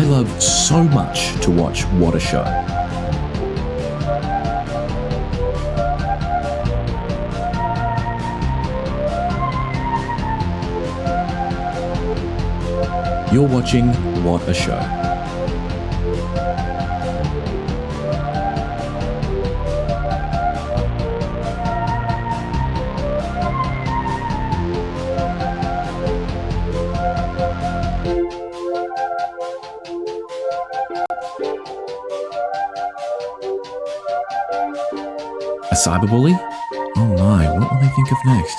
I love so much to watch What a Show. You're watching What a Show. A cyberbully? Oh my, what will they think of next?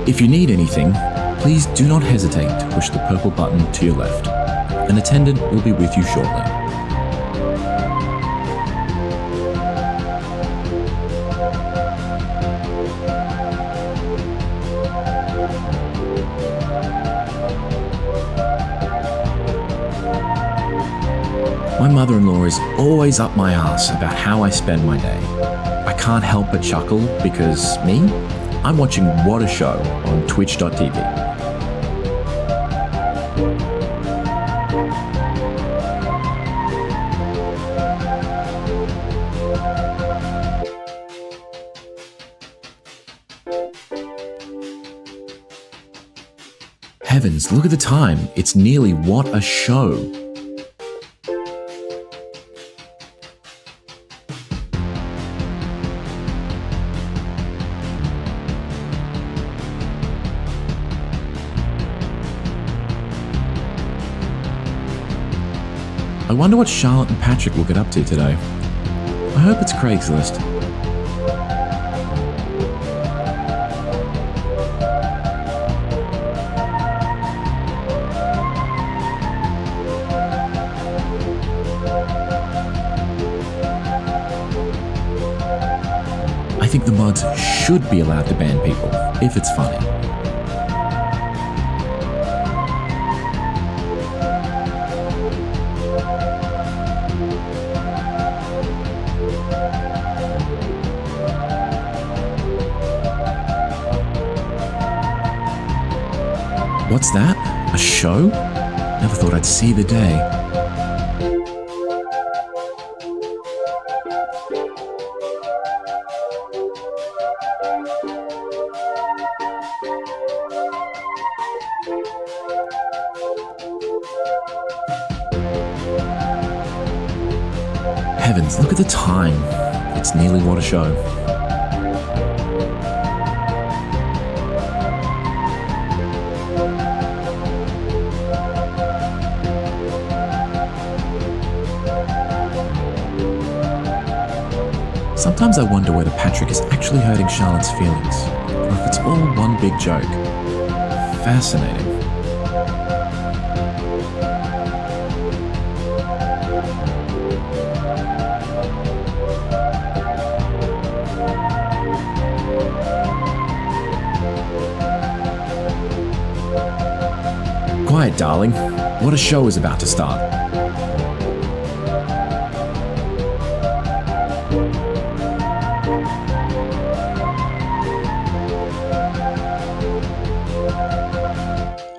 If you need anything, please do not hesitate to push the purple button to your left. An attendant will be with you shortly. My mother-in-law is always up my ass about how I spend my day. I can't help but chuckle because me? I'm watching What a Show on twitch.tv. Heavens, look at the time. It's nearly What a Show. I wonder what Charlotte and Patrick will get up to today. I hope it's Craigslist. I think the mods should be allowed to ban people, if it's funny. What's that? A show? Never thought I'd see the day. Heavens, look at the time. It's nearly What a Show. Sometimes I wonder whether Patrick is actually hurting Charlotte's feelings, or if it's all one big joke. Fascinating. Quiet, darling. What a show is about to start.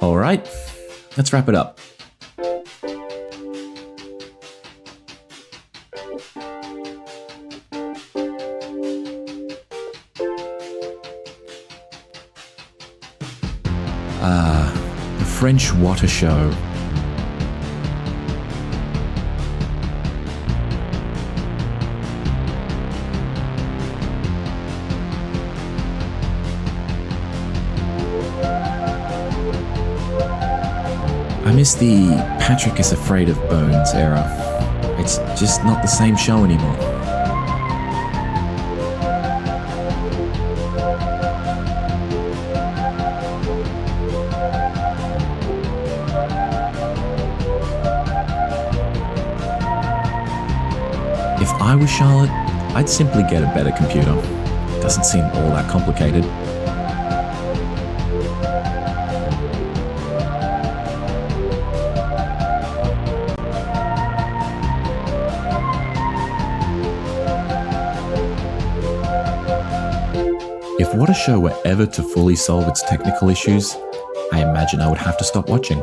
Alright, let's wrap it up. The French What a Show. I miss the Patrick is afraid of bones era. It's just not the same show anymore. If I was Charlotte, I'd simply get a better computer. Doesn't seem all that complicated. If What a Show were ever to fully solve its technical issues, I imagine I would have to stop watching.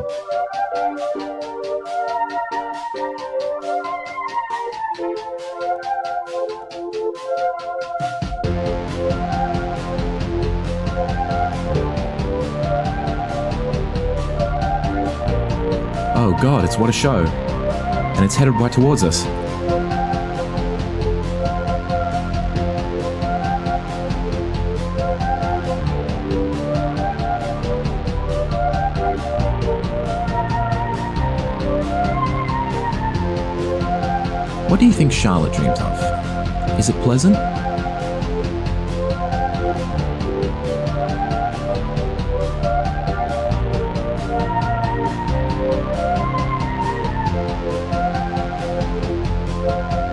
Oh god, it's What a Show. And it's headed right towards us. What do you think Charlotte dreams of? Is it pleasant?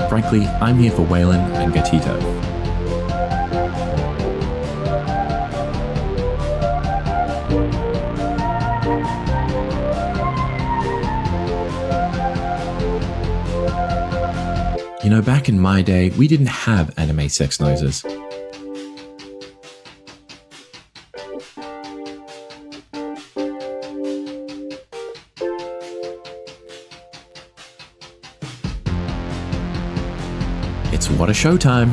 Frankly, I'm here for Waylon and Gatito. You know, back in my day, we didn't have anime sex noises. It's What a Show time.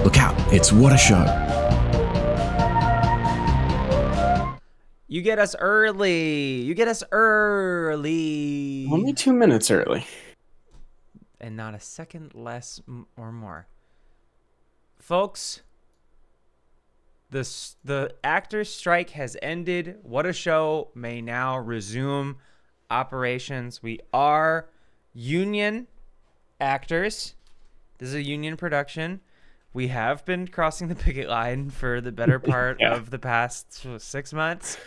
Look out, it's What a Show. You get us early. You get us early. Only 2 minutes early. And not a second less or more. Folks, the actors' strike has ended. What a Show may now resume operations. We are union actors. This is a union production. We have been crossing the picket line for the better part of the past 6 months.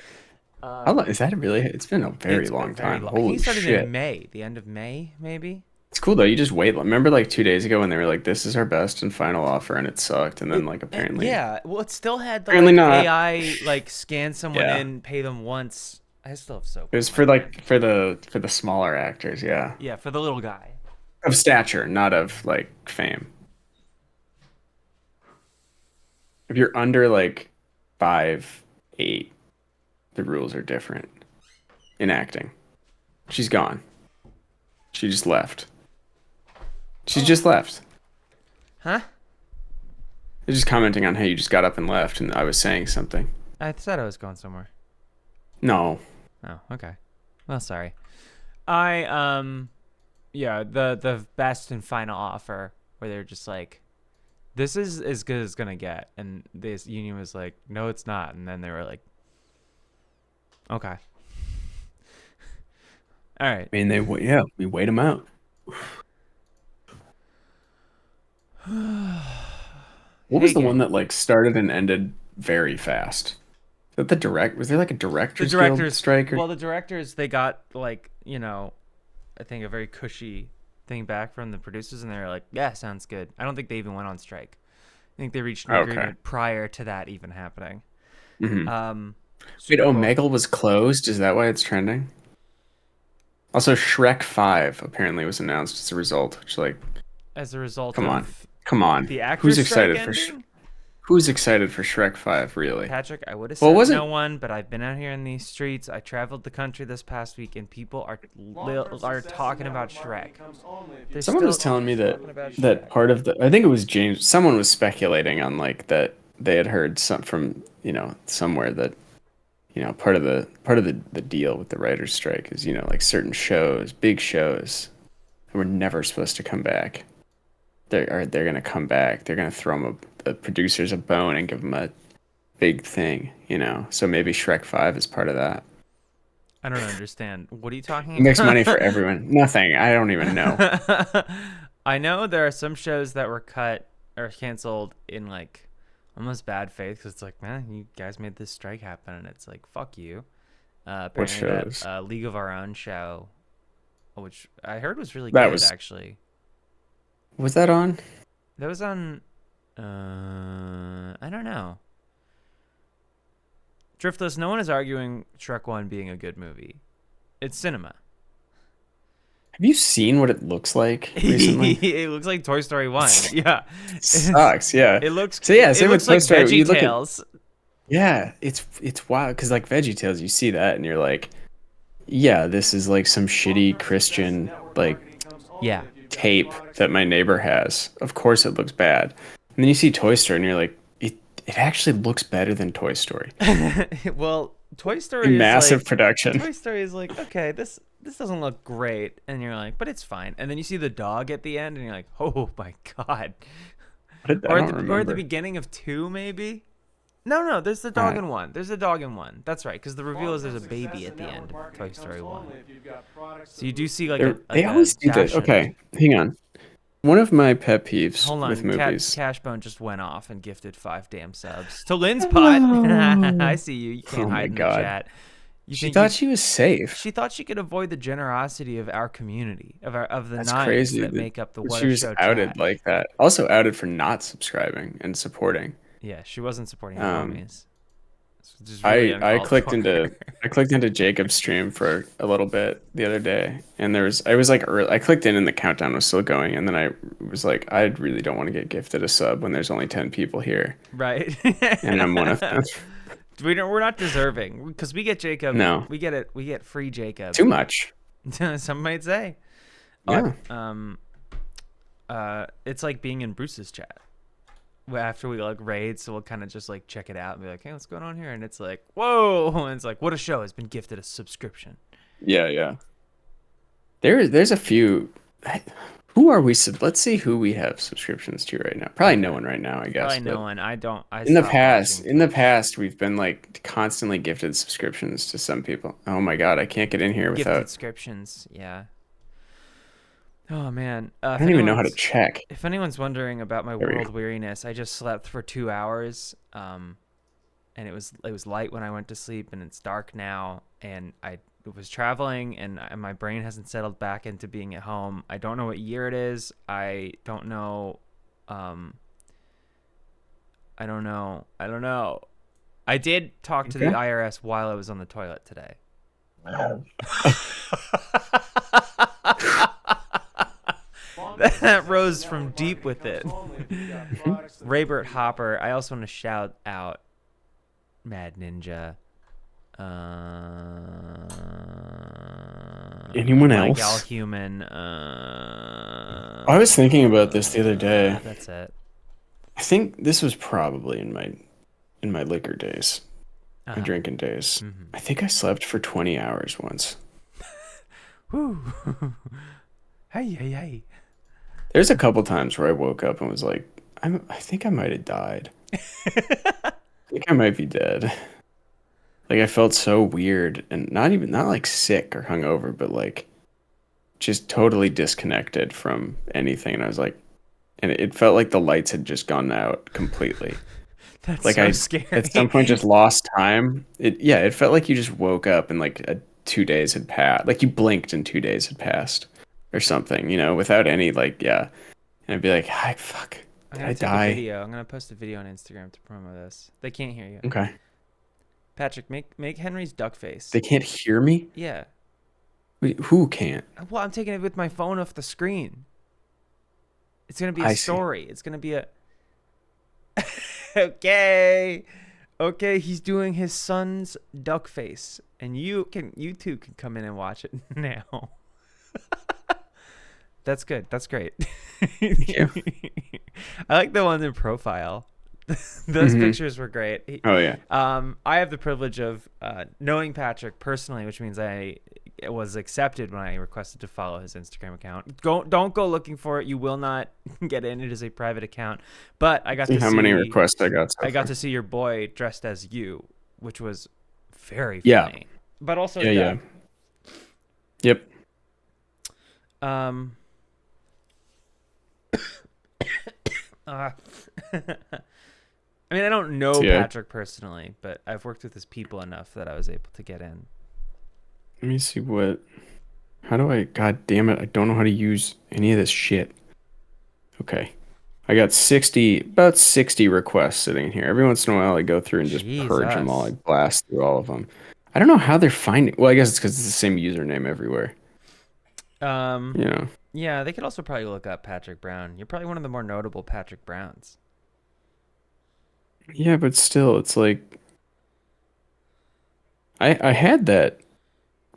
How long is that really? It's been a very long time. Holy he started shit. in May, the end of May, maybe. It's cool though. You just wait. Remember like 2 days ago when they were like, "This is our best and final offer," and it sucked. And then like apparently, Yeah. Well, it still had the Apparently not. AI like scan someone Yeah. in, pay them once. I still have soap. it was for like for the smaller actors, yeah, Yeah, for the little guy. of stature, not of like fame. If you're under like 5'8", the rules are different in acting. She's gone. She just left. She just left. Huh? I was just commenting on how you just got up and left, and I was saying something. I said I was going somewhere. No. Oh, okay. Well, sorry. Yeah, the best and final offer where they're just like, this is as good as it's gonna get, and this union was like, no, it's not, and then they were like, okay. All right. I mean, we wait them out. What was the one that like started and ended very fast? Is that was there like a director's guild strike? Or... Well, the directors, they got like, I think a very cushy thing back from the producers, and they were like, yeah, sounds good. I don't think they even went on strike. I think they reached an agreement prior to that even happening. Mm-hmm. Wait, Omegle was closed? Is that why it's trending? Also, Shrek 5 apparently was announced as a result, which as a result Come on. The actors Who's excited Who's excited for Shrek 5, really? Patrick, I would have said no one, but I've been out here in these streets. I traveled the country this past week, and people are talking about Shrek. Someone was telling me that part of I think it was James, someone was speculating on like that they had heard from, somewhere that, part of the deal with the writer's strike is, like certain shows, big shows, were never supposed to come back. They're gonna come back. They're gonna throw them the producers a bone and give them a big thing, So maybe Shrek 5 is part of that. I don't understand. What are you talking about? It makes money for everyone. Nothing. I don't even know. I know there are some shows that were cut or canceled in like almost bad faith because it's like, man, you guys made this strike happen, and it's like, fuck you. What shows? That, League of Our Own show, which I heard was really good, actually. Was that on? That was on. I don't know. Driftless, no one is arguing Shrek 1 being a good movie. It's cinema. Have you seen what it looks like recently? It looks like Toy Story 1. Yeah. Sucks. Yeah. It looks So yeah, it same with looks Toy like Story. You look at VeggieTales. yeah, it's wild because like VeggieTales, you see that and you're like, yeah, this is like some shitty Christian like Yeah. tape that my neighbor has. Of course it looks bad. And then you see Toy Story and you're like, it actually looks better than Toy Story. Well, Toy Story is Massive like, production. Toy Story is like, okay, this doesn't look great, and you're like, but it's fine. And then you see the dog at the end, and you're like, oh my god. I don't remember. Or at the beginning of 2, maybe. No, there's the dog in 1. There's a dog in 1. That's right, because the reveal is there's a baby at the end of Toy Story 1. So you do see like They always do that. Okay, hang on. One of my pet peeves Hold on, with movies. Cashbone just went off and gifted 5 damn subs to Lynn's pot. I see you. You can't hide in the chat. She thought she was safe. She thought she could avoid the generosity of our community, of the That's nines crazy that make up the What She a was Show outed chat. like that. Also outed for not subscribing and supporting. Yeah, she wasn't supporting the homies. I clicked into Jacob's stream for a little bit the other day, and I clicked in and the countdown was still going, and then I was like, I really don't want to get gifted a sub when there's only 10 people here. Right. And I'm one of them. We're not deserving because we get Jacob. No. We get free Jacob. Too much. Some might say. Yeah. It's like being in Bruce's chat. After we like raid, so we'll kind of just like check it out and be like, hey, what's going on here? And it's like, whoa, and it's like, What a Show has been gifted a subscription. Yeah. There's a few. Who are we? Let's see who we have subscriptions to right now. Probably no one right now, I guess. Probably no one. In the past, we've been like constantly gifted subscriptions to some people. Oh my god, I can't get in here without subscriptions. Yeah. Oh man, I don't even know how to check. If anyone's wondering about my world weariness, I just slept for 2 hours, and it was light when I went to sleep, and it's dark now, and I was traveling, and my brain hasn't settled back into being at home. I don't know what year it is. I don't know. I don't know. I did talk to the IRS while I was on the toilet today. That rose from deep with it. Raybert Hopper. I also want to shout out Mad Ninja. Anyone else? Gal Human. I was thinking about this the other day. That's it. I think this was probably in my liquor days, my drinking days. Mm-hmm. I think I slept for 20 hours once. Whoo. Hey. There's a couple times where I woke up and was like, I think I might have died. I think I might be dead. Like I felt so weird and not like sick or hungover, but like just totally disconnected from anything. And I was like, and it felt like the lights had just gone out completely. That's like so scary. At some point just lost time. It felt like you just woke up and like 2 days had passed. Like you blinked and 2 days had passed. Or something, without any and I'd be like, "Hi, fuck, did I die?" I'm gonna post a video on Instagram to promo this. They can't hear you. Okay. Patrick, make Henry's duck face. They can't hear me? Yeah. Wait, who can't? Well, I'm taking it with my phone off the screen. It's gonna be a story. It's gonna be a. Okay, he's doing his son's duck face, and you two can come in and watch it now. That's good. That's great. Thank you. I like the ones in profile. Those pictures were great. Oh yeah. I have the privilege of knowing Patrick personally, which means I was accepted when I requested to follow his Instagram account. Don't go looking for it. You will not get in. It is a private account. But I got to see how many requests I got. I got to see your boy dressed as you, which was very funny. But also yeah. Yep. I mean, I don't know Patrick personally, but I've worked with his people enough that I was able to get in. Let me see how do I, god damn it, I don't know how to use any of this shit. Okay. I got about 60 requests sitting here. Every once in a while, I go through and just purge them all. I Jesus. blast through all of them. I don't know how they're finding. Well, I guess it's because it's the same username everywhere. Um, You know. yeah, they could also probably look up Patrick Brown. You're probably one of the more notable Patrick Browns. Yeah, but still, it's like I had that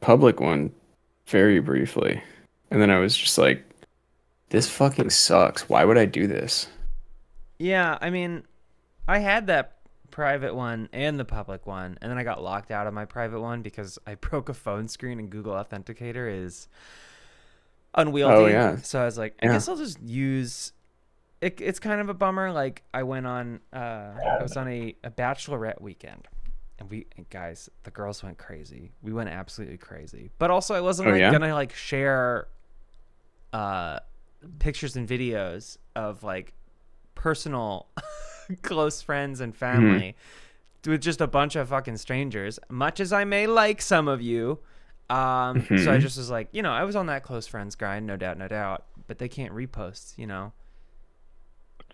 public one very briefly, and then I was just like, this fucking sucks. Why would I do this? Yeah, I mean, I had that private one and the public one, and then I got locked out of my private one because I broke a phone screen and Google Authenticator is Oh unwieldy. yeah, So I was like, I yeah. guess I'll just use it. It's kind of a bummer. Like I was on a bachelorette weekend, and guys, the girls went crazy. We went absolutely crazy. But also I wasn't Oh like yeah. gonna like share pictures and videos of like personal close friends and hmm family with just a bunch of fucking strangers, much as I may like some of you. So I hmm just was like, I was on that close friends grind, no doubt, no doubt, but they can't repost,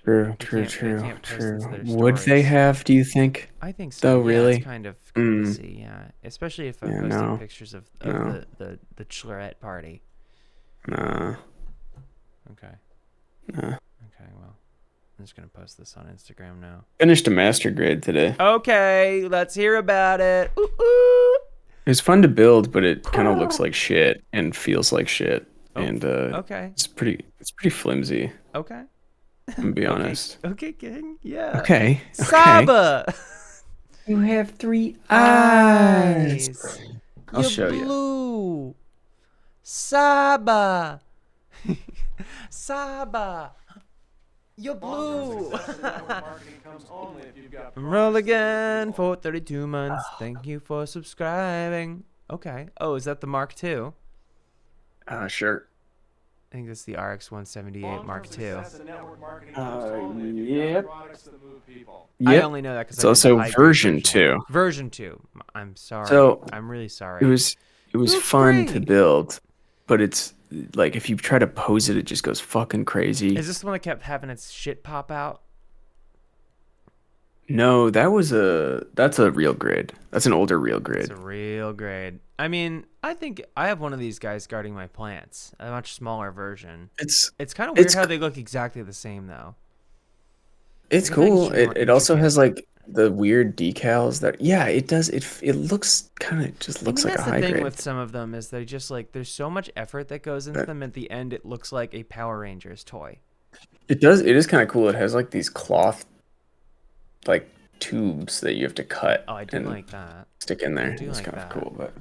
True, they true, can't, they true, can't post true. into their Would they stories. have, do you think? I think so. Though, Yeah, it's really? kind of Mm, courtesy. Yeah. Especially if I'm yeah, posting no, pictures of no, the Chillerette party. nah, Okay. nah. Okay. Well, I'm just going to post this on Instagram now. Finished a master grade today. Okay. Let's hear about it. Ooh, ooh. It was fun to build, but it kind of looks like shit and feels like shit. Oh, And okay. it's pretty flimsy, Okay. I'm gonna be Okay. honest. Okay, King. Yeah. Okay, okay. Saba. You have three eyes. Eyes. I'll You're show you. blue. Saba. Saba. You're blue. Roll again for 32 months. Thank you for subscribing. Okay. Oh, is that the Mark II? Sure. I think that's the RX 178 Mark II. Yep. I Yep. only know that because It's I did the also high grade version 2. Version 2. I'm sorry. So I'm really it sorry. was it was Looks fun to great. build, but it's like if you try to pose it, it just goes fucking crazy. Is this the one that kept having its shit pop out? No, that's a real grade. That's an older real It's grade. a real grade. I mean, I think I have one of these guys guarding my plants, a much smaller version. It's It's kind of weird it's how they look exactly the same, though. it's I feel like it cool. should be more It also intricate. has like the weird decals that yeah, it does. It looks kind of just I looks mean, like a that's the high thing grade. with some of them is they just like there's so much effort that goes into That them. At the end, it looks like a Power Rangers toy. it does. It is kind of cool. It has like these cloth like tubes that you have to cut Oh, I do and like that. stick in I there. do It's like kind of that. cool, but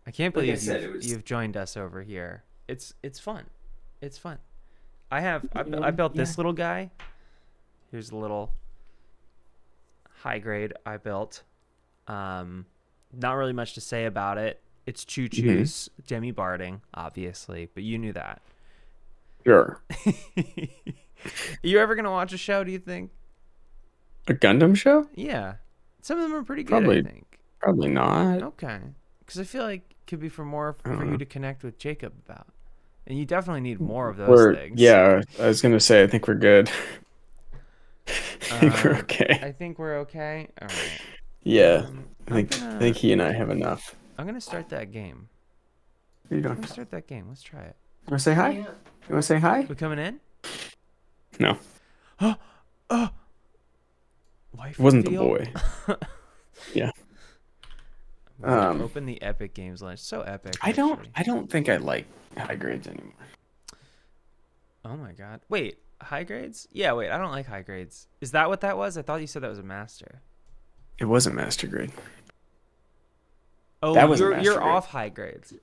I can't like I believe said, it was you've joined us over here. It's fun. It's fun. I yeah, built yeah. this little guy. Here's a little high grade I built. Not really much to say about it. It's Choo hmm Choo's Demi Barding, obviously, but you knew that. Sure. You ever gonna watch a show? Do you think? A Gundam show? Yeah, some of them are pretty good. I Probably, think. probably not. Okay, because I feel like it could be for more I for don't you know. to connect with Jacob about, and you definitely need more of those We're things. yeah. I was gonna say I think we're good. I think we're okay. I think we're okay. All right. Yeah, I'm I think gonna he and I have enough. start that game. What are you I'm doing? gonna start that game. Let's try it. You wanna say hi? You wanna say hi? We coming in? No, Wife it wasn't the reveal? boy. Yeah. I'm gonna Um, open the Epic Games launch. So epic. I don't. Actually. I don't think I like high grades anymore. Oh my god. Wait, high grades? Yeah. Wait, I don't like high grades. Is that what that was? I thought you said that was a master. It wasn't master grade. Oh, That was a master you're grade. off high grades.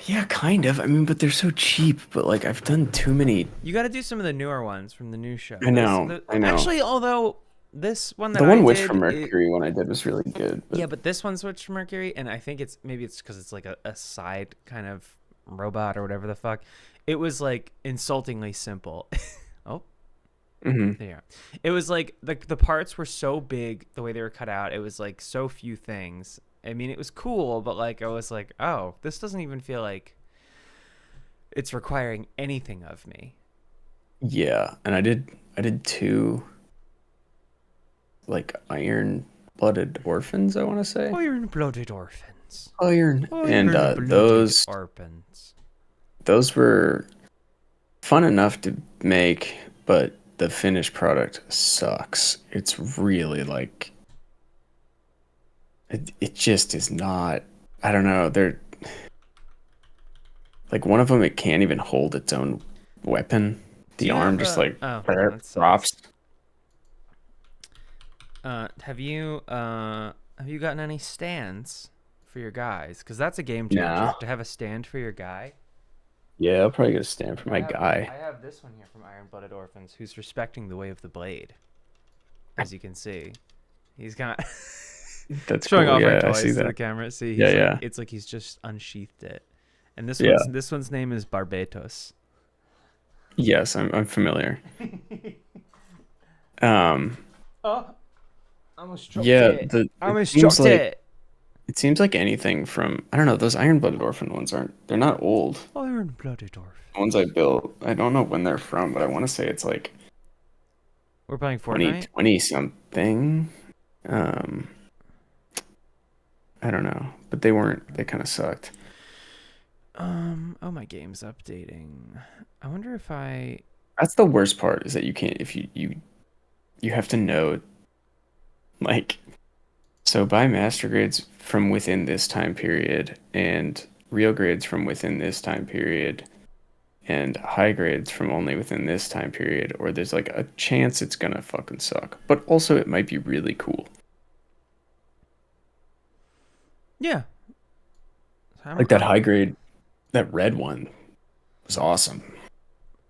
Yeah, kind of. I mean, but they're so cheap. But like, I've done too many. You got to do some of the newer ones from the new show. I know. I know. Actually, although this one that The I one Witch did, from Mercury one I did was really good. But yeah, but this one switched to Mercury, and I think it's because it's like a side kind of robot or whatever the fuck. It was like insultingly simple. Oh, hmm there. It was like the parts were so big the way they were cut out. It was like so few things. I mean, it was cool, but like I was like, oh, this doesn't even feel like it's requiring anything of me. Yeah, and I did two like iron-blooded orphans, I want to say. Iron-blooded orphans. Iron. And Iron-blooded orphans. those were fun enough to make, but the finished product sucks. It's really like it just is not. I don't know. They're like one of them. It can't even hold its own weapon. The arm just like drops. Have you gotten any stands for your guys? Because that's a game changer No. to have a stand for your guy. Yeah, I'll probably get a stand for my guy. I have this one here from Iron-Blooded Orphans, who's respecting the way of the blade. As you can see, he's got That's showing cool. off our Yeah, I toys see to that. the camera. See, Yeah. It's like he's just unsheathed it. And Yeah. this one's name is Barbatos. Yes, I'm familiar. Oh, I almost dropped Yeah, it. I almost seems dropped like it. it seems like anything from I don't know, those iron-blooded orphan ones they're not old. Iron-Blooded Orphan. The ones I built, I don't know when they're from, but I want to say it's like We're playing Fortnite. 2020 something. Um, I don't know, but they kind of sucked. Oh, my game's updating. I wonder if I. That's the worst part is that you can't if you have to know like so buy master grades from within this time period and real grades from within this time period and high grades from only within this time period or there's like a chance it's gonna fucking suck. But also it might be really cool. Yeah. Like that high grade that red one was awesome.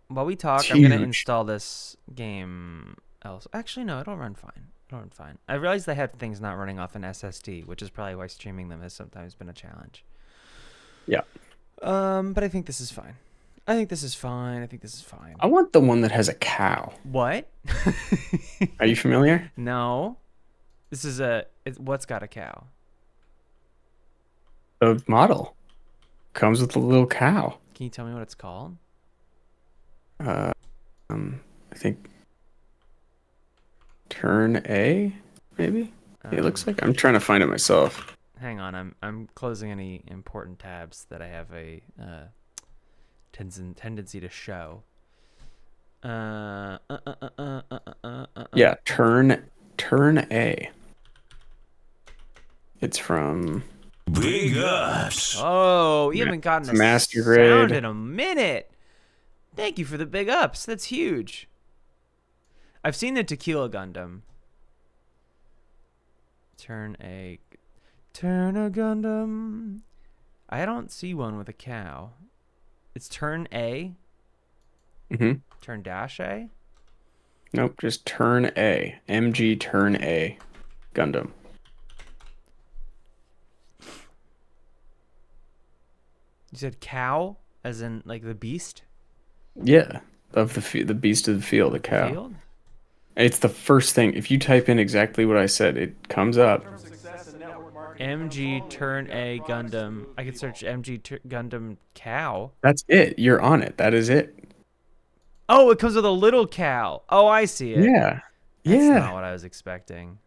While we talk, It's I'm gonna huge. install this game. Else, actually, no, it'll run fine. It'll run fine. I realized they had things not running off an SSD, which is probably why streaming them has sometimes been a challenge. Yeah. But I think this is fine. I think this is fine. I want the one that has a cow. What? Are you familiar? No. This is what's got a cow? The model comes with a little cow. Can you tell me what it's called? I think Turn A, maybe. It looks like I'm trying to find it myself. Hang on, I'm closing any important tabs that I have a tendency to show. Yeah, Turn A. It's from Big ups. Oh, you haven't gotten a Master sound grade. in a minute. Thank you for the big ups. That's huge. I've seen the Tequila Gundam. Turn a Gundam. I don't see one with a cow. It's turn A. Mm-hmm. Turn dash A. Nope, just Turn A. MG Turn A. Gundam. You said cow, as in like the beast. Yeah, of the beast of the field, the cow. Field? It's the first thing. If you type in exactly what I said, it comes up. MG turn A Gundam. I could search MG Gundam cow. That's it. You're on it. That is it. Oh, it comes with a little cow. Oh, I see it. Yeah. That's Yeah. not what I was expecting.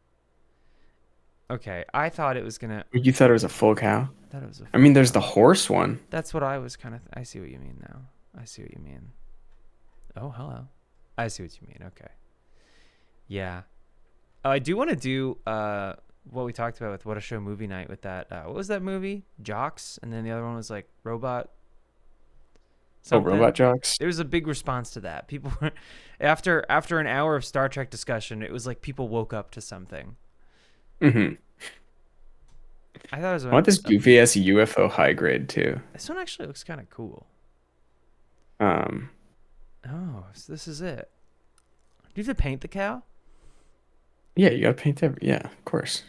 Okay, I thought it was gonna. You thought it was a full cow? That it was a. I mean, there's the horse one. That's what I was kind of. I see what you mean now. I see what you mean. Oh, hello. I see what you mean. Okay. Yeah. I do want to do what we talked about with What a Show movie night with that. What was that movie? Jocks, and then the other one was like Robot. Something. Robot Jocks. There was a big response to that. People were, after an hour of Star Trek discussion, it was like people woke up to something. Mm-hmm. I thought it was. I want this goofy ass UFO high grade too. This one actually looks kind of cool. Oh, so this is it. Do you have to paint the cow? Yeah, you gotta paint every. Yeah, of course.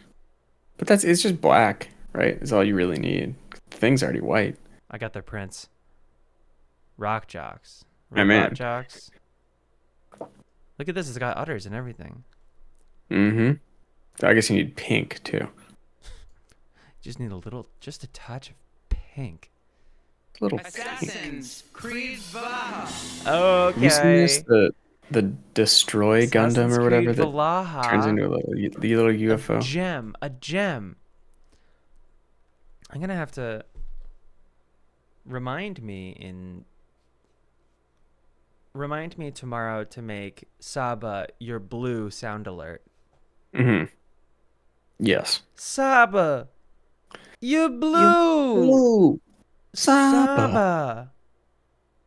But it's just black, right? Is all you really need. The thing's already white. I got their prints. Rock jocks. My man. Robot jocks. Look at this. It's got udders and everything. Mm-hmm. I guess you need pink too. Just need just a touch of pink. Little. Assassin's Creed Valhalla. Have you seen this? Okay. The Destroy Gundam Assassin's or whatever Creed that turns Valhalla. into the little UFO. A gem. I'm gonna have to remind me tomorrow to make Saba your blue sound alert. Mm-hmm. Yes. Saba, you're blue. Blue. Saba.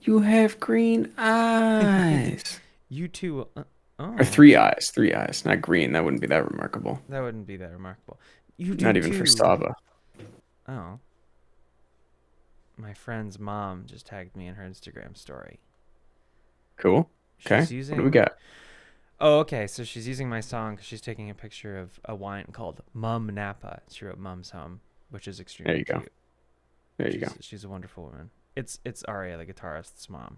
You have green eyes. You too. Or 3 eyes. 3 eyes, not green. That wouldn't be that remarkable. That wouldn't be that remarkable. You do Not even too. for Saba. Oh. My friend's mom just tagged me in her Instagram story. Cool. Okay. What do we got? Oh, okay. So she's using my song because she's taking a picture of a wine called Mum Napa. She wrote Mum's Home, which is extremely cute. There you go. She's a wonderful woman. It's Aria, the guitarist's mom.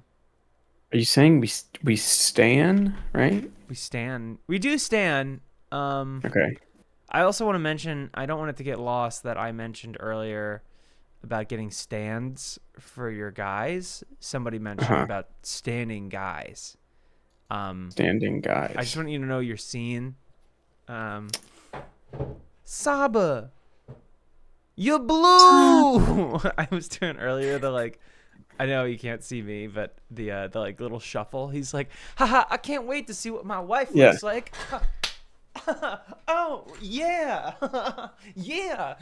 Are you saying we stan, right? We do stan. Okay. I also want to mention, I don't want it to get lost that I mentioned earlier about getting stands for your guys. Somebody mentioned about standing guys. Standing guys. I just want you to know your scene. Saba, you're blue. I was doing earlier I know you can't see me, but the little shuffle. He's like, haha, I can't wait to see what my wife looks like. Oh yeah, yeah.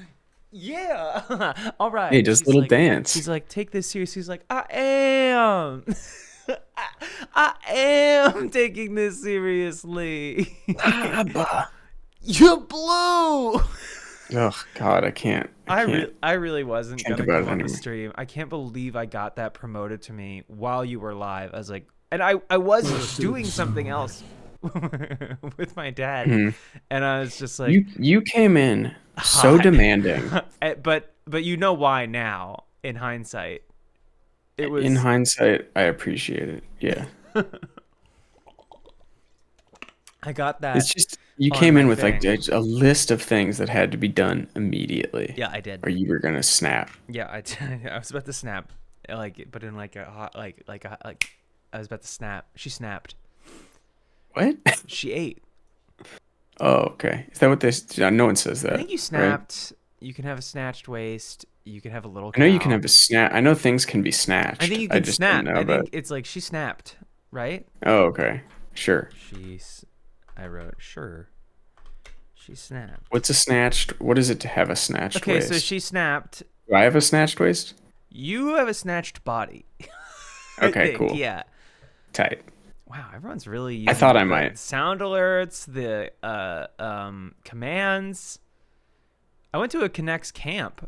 All right. Hey, just little dance. He's like, take this serious. He's like, I am. I am taking this seriously. You're blue. Oh God, I can't. I really wasn't gonna come on the anymore. stream. I can't believe I got that promoted to me while you were live. I was like, and I was doing something else with my dad, and I was just like, you came in so demanding. but you know why now? In hindsight, it was. In hindsight, I appreciate it. Yeah. I got that. It's just you came in with like a list of things that had to be done immediately. Yeah, I did. Or you were gonna snap. Yeah, I did. I was about to snap, but in like a hot, like I was about to snap. She snapped. What? She ate. Oh, okay. Is that what they? No one says that. I think you snapped. Right? You can have a snatched waist. You can have a little. I know you can have a snap. I know things can be snatched. I think you can snap. I think it's like she snapped, right? Oh, okay. Sure. I wrote sure. She snapped. What's a snatched? What is it to have a snatched waist? Okay, so she snapped. Do I have a snatched waist? You have a snatched body. Okay, cool. Yeah. Tight. Wow, everyone's really using I thought I might. Sound alerts, the commands. I went to a Connects camp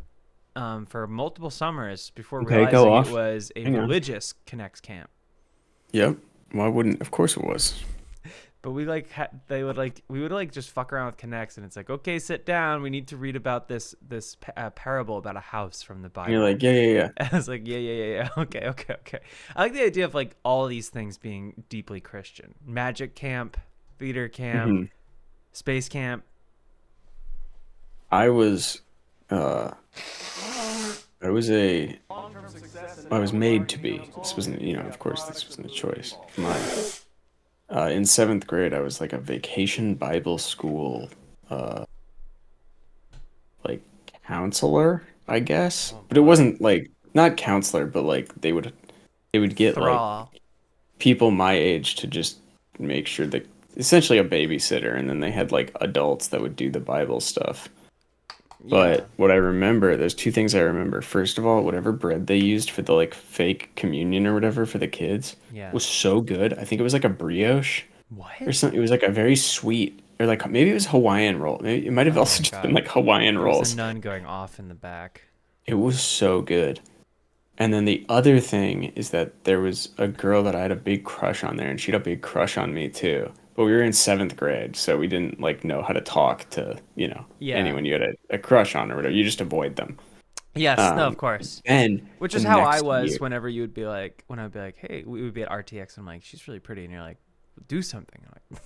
for multiple summers before realizing it was a religious Connects camp. Yep. Why wouldn't? Of course it was. But we we would just fuck around with Connects, and it's like, okay, sit down. We need to read about this parable about a house from the Bible. And you're like, yeah. I was like, yeah. Okay. I like the idea of like all these things being deeply Christian. Magic camp, theater camp, space camp. I was made to be. This wasn't, of course, this wasn't a choice of mine. In 7th grade, I was like a vacation Bible school, like counselor, I guess. But it wasn't like, not counselor, but like they would get like people my age to just make sure that, essentially a babysitter, and then they had like adults that would do the Bible stuff. But what I remember, there's two things I remember. First of all, whatever bread they used for the like fake communion or whatever for the kids was so good. I think it was like a brioche or something. It was like a very sweet, or like maybe it was Hawaiian roll. Maybe it might have also just been like Hawaiian rolls. There's a nun going off in the back. It was so good. And then the other thing is that there was a girl that I had a big crush on there, and she had a big crush on me too. But we were in 7th grade, so we didn't like know how to talk to, anyone you had a crush on or whatever. You just avoid them. Yes, no, of course. And which is how I was whenever you would be like, when I would be like, hey, we would be at RTX, and I'm like, she's really pretty, and you're like, do something. I'm like,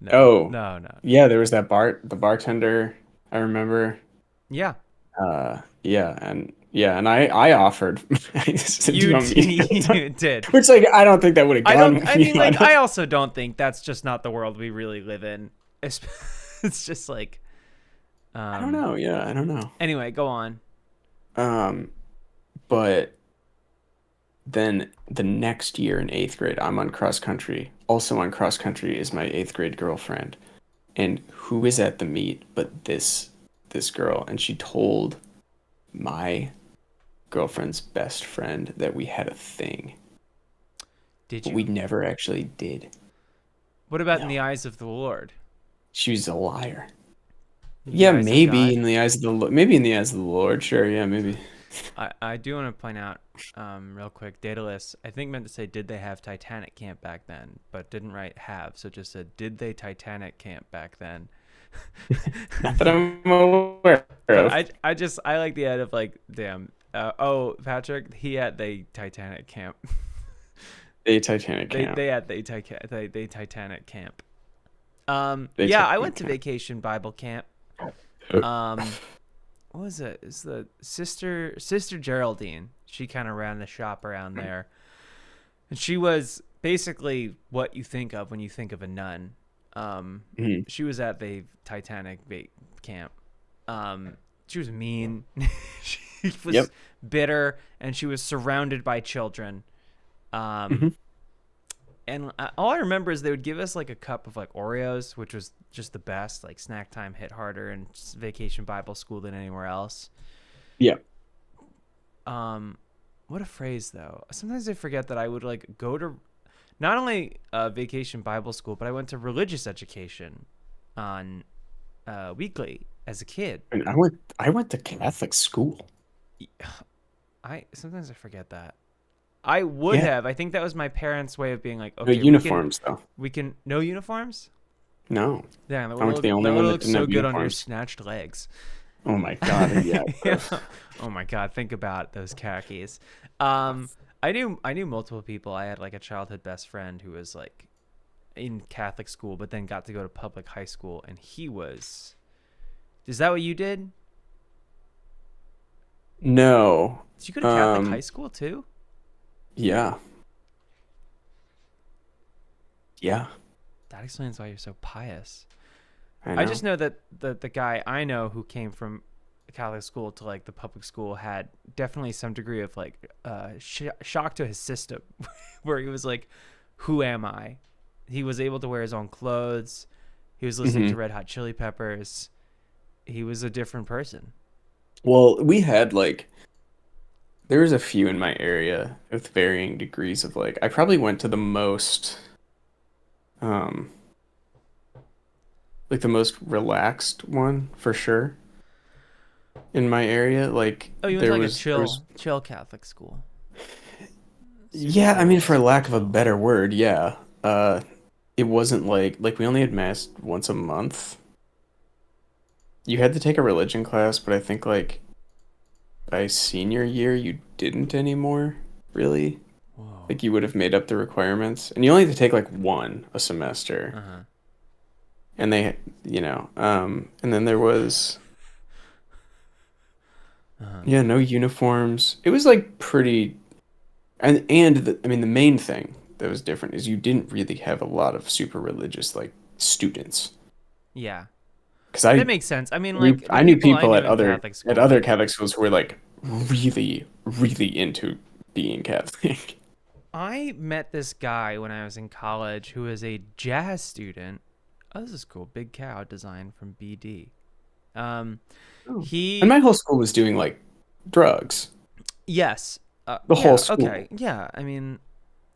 no. Yeah, there was that the bartender, I remember. Yeah. Yeah, and Yeah, and I offered. I said, "Do You want me to did. go?" You did. Which, like, I don't think that would have gone with I me. mean, like, I also don't think that's just not the world we really live in. It's just like, I don't know. Yeah, I don't know. Anyway, go on. But then the next year in 8th grade, I'm on cross country. Also on cross country is my 8th grade girlfriend, and who is at the meet but this girl, and she told my girlfriend's best friend that we had a thing. Did But you? we never actually did. What about in No. the eyes of the Lord? She was a liar. In the Yeah, eyes of maybe God? in the eyes of the maybe in the eyes of the Lord. Sure, yeah, maybe. I do want to point out, real quick, Daedalus, I think meant to say, did they have Titanic camp back then? But didn't write have, so just said, did they Titanic camp back then? Not that I'm aware of. But I like the end of like, damn. Patrick, he at the Titanic camp. They Titanic camp. They at the Titanic camp. They Yeah, I Titanic went to camp. Vacation Bible camp. What was it? It's the sister Geraldine. She kind of ran the shop around there, and she was basically what you think of when you think of a nun. She was at the Titanic camp. She was mean. She was bitter, and she was surrounded by children. And all I remember is they would give us like a cup of like Oreos, which was just the best. Like snack time hit harder in Vacation Bible School than anywhere else. Yeah. What a phrase though. Sometimes I forget that I would like go to not only Vacation Bible School, but I went to religious education on weekly as a kid. And I went to Catholic school. Sometimes I forget that. I would have. I think that was my parents' way of being like, okay, No uniforms though. We can no uniforms. No. Damn, that I went to the only one that looks didn't so have good on your uniforms. snatched legs. Oh my god, yeah. Oh my god, think about those khakis. I knew multiple people. I had like a childhood best friend who was like in Catholic school, but then got to go to public high school, and he was. Is that what you did? No. Did you go to Catholic high school too? Yeah. Yeah. That explains why you're so pious. I I just know that the guy I know who came from Catholic school to like the public school had definitely some degree of like shock to his system, where he was like, "Who am I?" He was able to wear his own clothes. He was listening to Red Hot Chili Peppers. He was a different person. Well, we had like there was a few in my area with varying degrees of like I probably went to the most like the most relaxed one for sure in my area. Like You went to like a chill Catholic school. Yeah, I mean, for lack of a better word, yeah. It wasn't like we only had mass once a month. You had to take a religion class, but I think like by senior year you didn't anymore, really. Whoa. Like you would have made up the requirements, and you only had to take like one a semester. And they, and then there was, no uniforms. It was like pretty, I mean, the main thing that was different is you didn't really have a lot of super religious like students. Yeah, because that makes sense. I mean, like I knew people I at knew in other Catholic school, Catholic schools who were like really, really into being Catholic. I met this guy when I was in college who was a jazz student. Oh, this is cool. Big Cow design from BD. And my whole school was doing like drugs. Yes. The whole school. Okay. Yeah. I mean,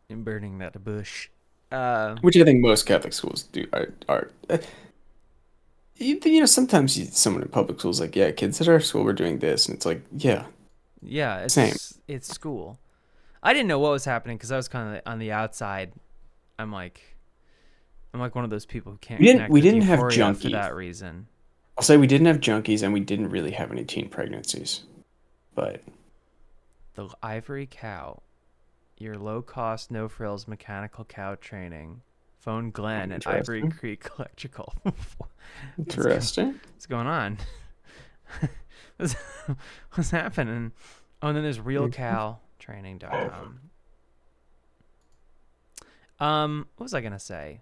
I'm burning that bush. Which I think most Catholic schools do are sometimes someone in public schools like, yeah, kids at our school were doing this, and it's like, yeah, it's same. It's school. I didn't know what was happening because I was kind of on the outside. I'm like one of those people who can't. We didn't have junkies for that reason. I'll say we didn't have junkies, and we didn't really have any teen pregnancies, but the Ivory Cow, your low-cost, no-frills mechanical cow training. Phone Glenn at Ivory Creek Electrical. Interesting. What's going on? What's happening? Oh, and then there's realcowtraining.com. What was I gonna say?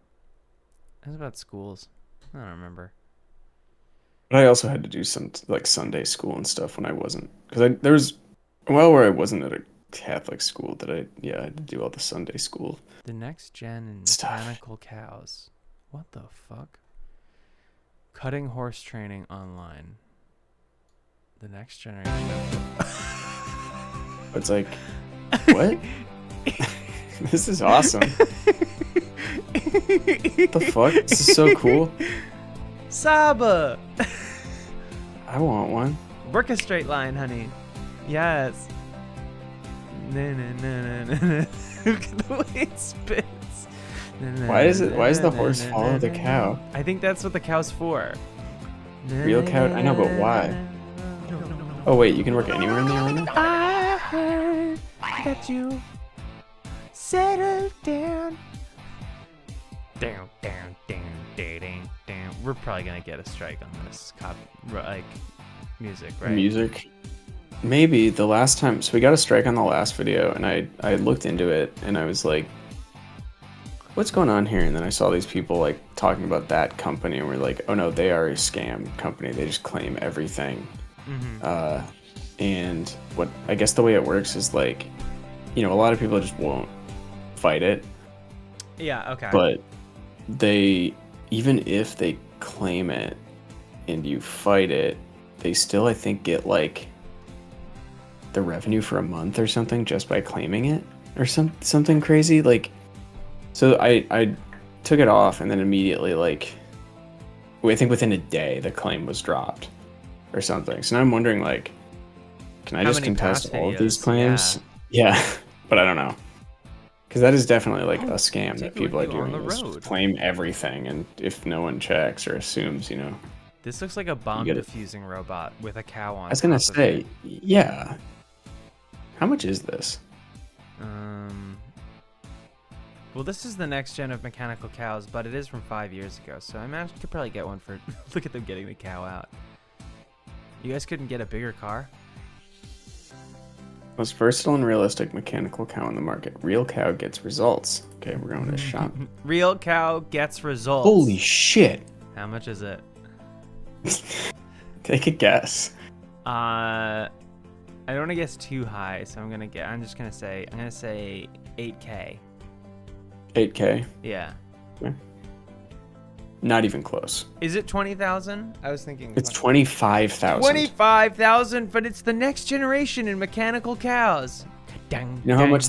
It was about schools. I don't remember. But I also had to do some like Sunday school and stuff when I wasn't, because there was a while where I wasn't at a Catholic school that I had to do all the Sunday school. The next gen and Stuff. mechanical cows. What the fuck? Cutting horse training online. The next generation. It's like, what? This is awesome. What the fuck? This is so cool. Saba. I want one. Work a straight line, honey. Yes. Na, na, na, na, na. Look at the way it spits. Na, na, Why does the na, horse na, follow na, the na. cow? I think that's what the cow's for. Real cow? I know, but why? Oh wait, you can work anywhere in the arena? I heard that you settled down. Down, down, down, down, down. We're probably gonna get a strike on this music, right? Music. Maybe the last time, so we got a strike on the last video, and I looked into it, and I was like, what's going on here? And then I saw these people like talking about that company, and we're like, oh no, they are a scam company. They just claim everything. Mm-hmm. And what I guess the way it works is like, a lot of people just won't fight it. Yeah. Okay. But even if they claim it and you fight it, they still, I think, get like the revenue for a month or something just by claiming it, or something crazy. Like, so I took it off, and then immediately, like, I think within a day the claim was dropped or something. So now I'm wondering, like, can I How just many contest past all of these videos? claims? Yeah, but I don't know. Because that is definitely like a scam that take it people are with you on doing. the Is road. claim everything, and if no one checks or assumes, This looks like a bomb get it. diffusing robot with a cow on. I was gonna top of say, it. yeah. How much is this? Well, this is the next gen of mechanical cows, but it is from 5 years ago, so I imagine you could probably get one for. Look at them getting the cow out. You guys couldn't get a bigger car? Most versatile and realistic mechanical cow on the market. Real cow gets results. Okay, we're going to shop. Real cow gets results. Holy shit! How much is it? Take a guess. I don't want to guess too high, so I'm gonna say 8K. 8K. Yeah. Okay. Not even close. Is it 20,000? I was thinking It's 25,000. 25,000, but it's the next generation in mechanical cows. You know how much?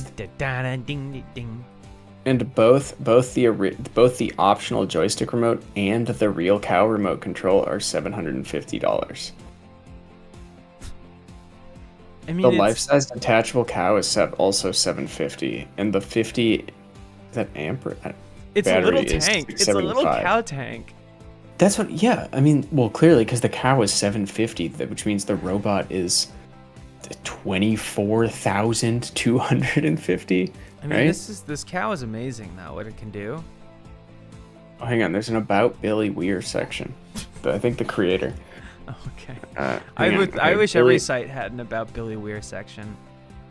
And both the optional joystick remote and the real cow remote control are $750. I mean, The life-size detachable cow is also $750, and the 50 is that amp? It's a little battery is tank. It's a little $675. cow tank. That's what. Yeah, I mean, well, clearly because the cow is $750, which means the robot is $24,250. I mean, right? this cow is amazing though. What it can do. Oh, hang on. There's an about Billy Weir section. I think the creator. Okay. Hang on. I Okay, wish Billy- every site had an about Billy Weir section.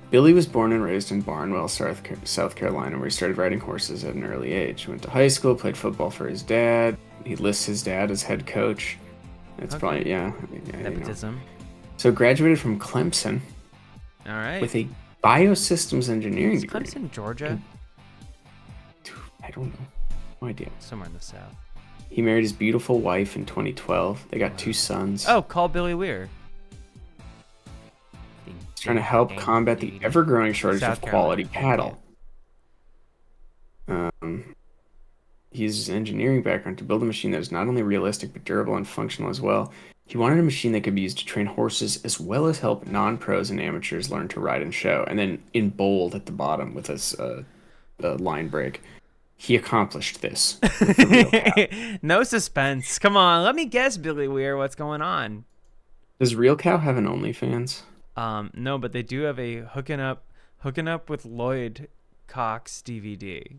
Billy was born and raised in Barnwell, South Carolina, where he started riding horses at an early age. He went to high school, played football for his dad. He lists his dad as head coach. It's Okay. probably, yeah. Nepotism. So graduated from Clemson All right. with a biosystems engineering Is degree. Clemson, Georgia? I don't know. No idea. Somewhere in the south. He married his beautiful wife in 2012. They got 2 sons. Oh, call Billy Weir. He's trying to help combat the ever-growing shortage South of quality Carolina. cattle. He uses engineering background to build a machine that is not only realistic but durable and functional as well. He wanted a machine that could be used to train horses as well as help non-pros and amateurs learn to ride and show. And then in bold at the bottom with this line break, he accomplished this. With the real cow. No suspense. Come on, let me guess, Billy Weir. What's going on? Does Real Cow have an OnlyFans? No, but they do have a hooking up with Lloyd Cox DVD.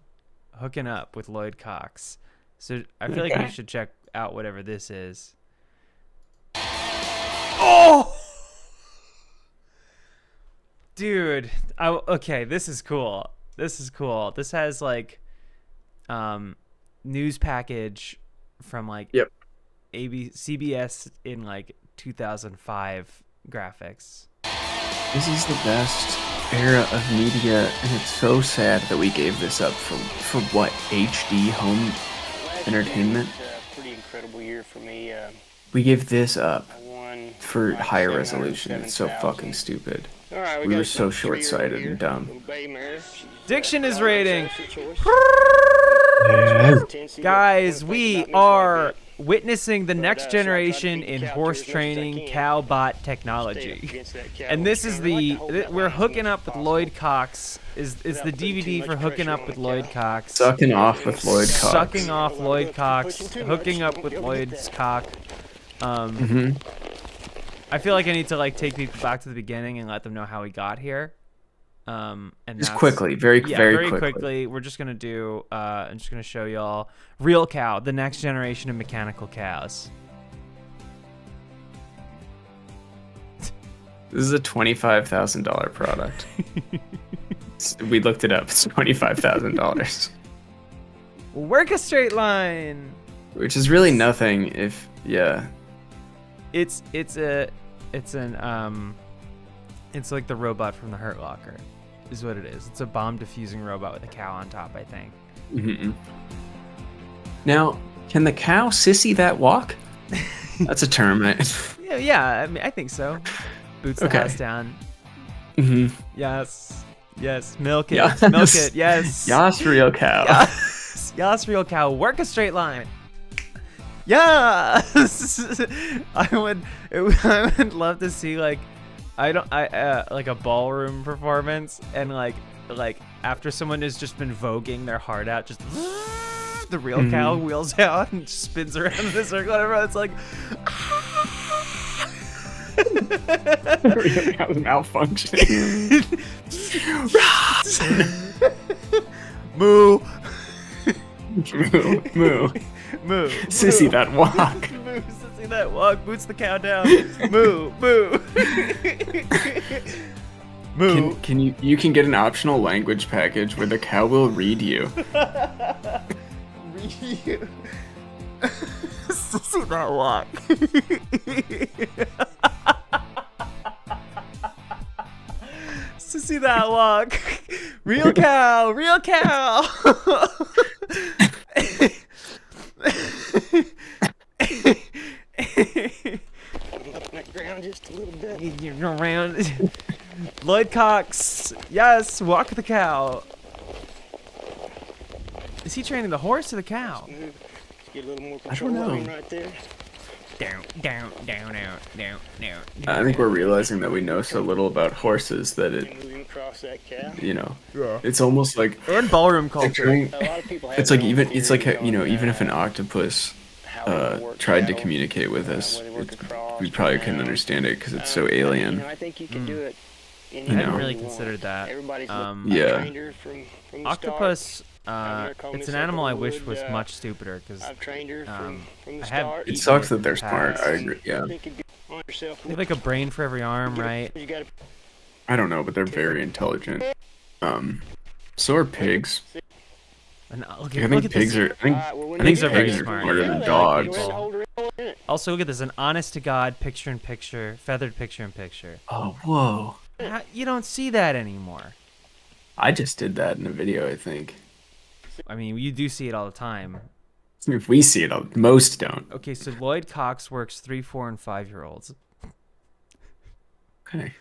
Hooking up with Lloyd Cox. So I feel like we Okay. should check out whatever this is. Oh! Dude, okay, this is cool. This is cool. This has like news package from like Yep. CBS in like 2005 graphics. This is the best era of media, and it's so sad that we gave this up for what, HD home entertainment? It was a pretty incredible year for me. We gave this up I won for higher 707,000. resolution. It's so fucking stupid. All right, We got were a so 3-year-old short-sighted here, and dumb. little bay mare. She's, Diction is rating. choice. Guys, we are witnessing the next generation in horse training cow bot technology. And this is we're hooking up with Lloyd Cox. Is the DVD for hooking up with Lloyd Cox. Sucking off with Lloyd Cox. Sucking off Lloyd Cox, hooking up with Lloyd's cock. I feel like I need to like take people back to the beginning and let them know how we got here. And Just quickly, very quickly. We're just gonna do. I'm just gonna show y'all Real Cow, the next generation of mechanical cows. This is a $25,000 product. We looked it up. It's $25,000, Work a straight line. which is really nothing. If It's like the robot from the Hurt Locker, is what it is. It's a bomb diffusing robot with a cow on top, I think. Now, can the cow sissy that walk? That's a term. Yeah. I mean, I think so. Boots the Okay. house down. Yes. Milk it. Yes. Milk it. Yes. Yas, real cow. Yas, real cow. Work a straight line. Yes. I would love to see like like a ballroom performance, and like after someone has just been voguing their heart out, just the real cow wheels out and just spins around in a circle. And everyone's like, Real cow's malfunctioning. moo, Moo. moo, Sissy that walk. moo, sissy that walk, boots the cow down, moo, moo. Moo. Can you can get an optional language package where the cow will read you. Sissy that walk. Sissy that walk. Real cow. Real cow. Up that ground just a little bit. You're around. Lloyd Cox. Yes, walk the cow. Is he training the horse or the cow? Move. Get a little more I don't control know. on him right there. Down. I think we're realizing that we know so little about horses that And move him across that cow. it's almost like And ballroom like culture. trying- A lot of people have it's like their own even it's like theories on, even if an octopus how it works tried to out, communicate with us, where they work across, we probably couldn't around. understand it because it's so You alien. know, I think you can do it. I know. hadn't really considered that. Everybody's Yeah. trained her from the Octopus, I've never it's an called animal I myself a wish was wood, much stupider because I've trained her from the I have start. eaten It sucks in that they're the smart. past. I agree. Yeah, Think you'd be on yourself. They have like a brain for every arm, right? You gotta I don't know, but they're very intelligent. So are pigs. And look I at, think look at pigs this. are. I think Pigs are very pigs smart. smarter Yeah, than they dogs. like people. Also, look at this: an honest-to-God picture-in-picture, feathered picture-in-picture. Oh, whoa! You don't see that anymore. I just did that in a video. I think. I mean, you do see it all the time. If we see it, most don't. Okay, so Lloyd Cox works 3, 4, and 5-year-olds. Okay.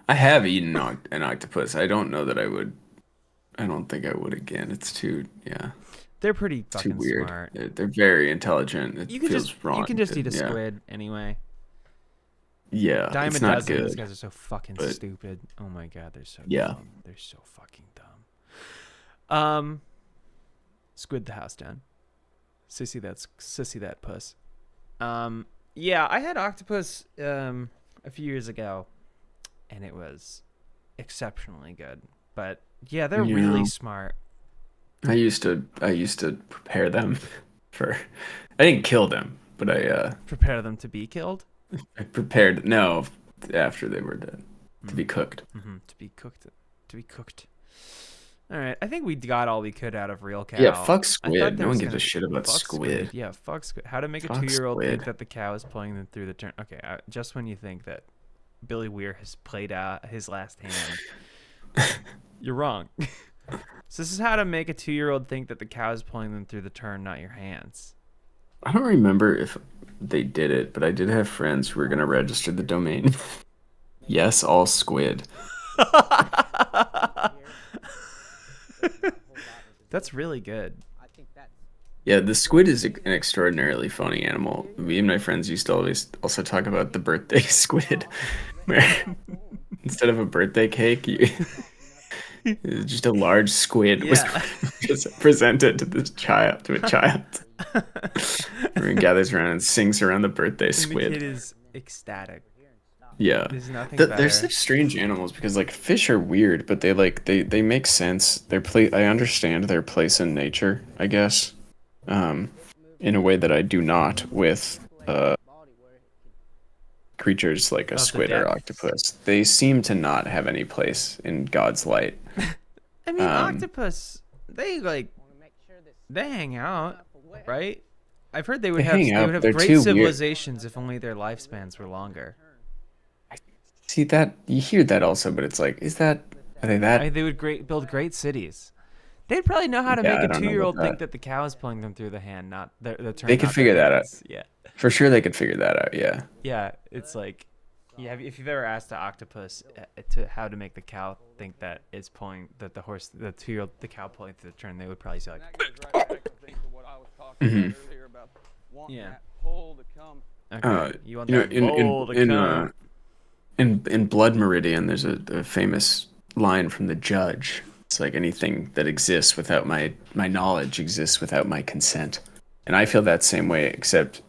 I have eaten an octopus. I don't know that I would. I don't think I would again. It's too They're pretty too fucking weird. smart. They're very intelligent. It You can feels just wrong. you can just eat a yeah. squid anyway. Yeah, Dime it's a not dozen. good. These guys are so fucking but- stupid. Oh my god, they're so Yeah. dumb. They're so fucking dumb. Squid the house down. Sissy that puss. Yeah, I had octopus a few years ago, and it was exceptionally good. But yeah, they're Yeah. really smart. I used to prepare them for. I didn't kill them, but I Prepare them to be killed. I prepared. No, after they were dead, to be cooked. Mm-hmm. To be cooked. All right, I think we got all we could out of real cow. Yeah, fuck I thought squid. there No one was gives a shit about fuck squid. Yeah, fuck squid. How to make a Fuck 2-year-old think squid. that the cow is pulling them through the turn. Okay, just when you think that Billy Weir has played out his last hand, you're wrong. So this is how to make a 2-year-old think that the cow is pulling them through the turn, not your hands. I don't remember if they did it, but I did have friends who were going to register the domain. Yes, all squid. That's really good. Yeah, the squid is an extraordinarily funny animal. Me and my friends used to always also talk about the birthday squid, where instead of a birthday cake, just a large squid was just presented to a child. Everyone gathers around and sings around the birthday And squid. the kid is ecstatic. Yeah, There's nothing they're better. such strange animals because like fish are weird, but they make sense. I understand their place in nature, I guess, in a way that I do not with creatures like a Of the squid or depths. octopus. They seem to not have any place in God's light. I mean, octopus, they hang out, right? I've heard they would They have hang out, would have they're great too weird. civilizations if only their lifespans were longer. See that you hear that also, but it's like, are they that? They would build great cities. They'd probably know how to Yeah, make I a don't know 2-year-old about think that. that the cow is pulling them through the hand, not the turn. They could not figure their that out. hands. Yeah, For sure, they could figure that out. Yeah. yeah. It's like, yeah. If you've ever asked the octopus how to make the cow think that it's pulling the 2-year-old the cow pulling through the turn, they would probably say like, Mhm. yeah. Uh, Okay, you want you know, that bowl to come. in Blood Meridian, there's a famous line from the judge. It's like anything that exists without my knowledge exists without my consent, and I feel that same way, except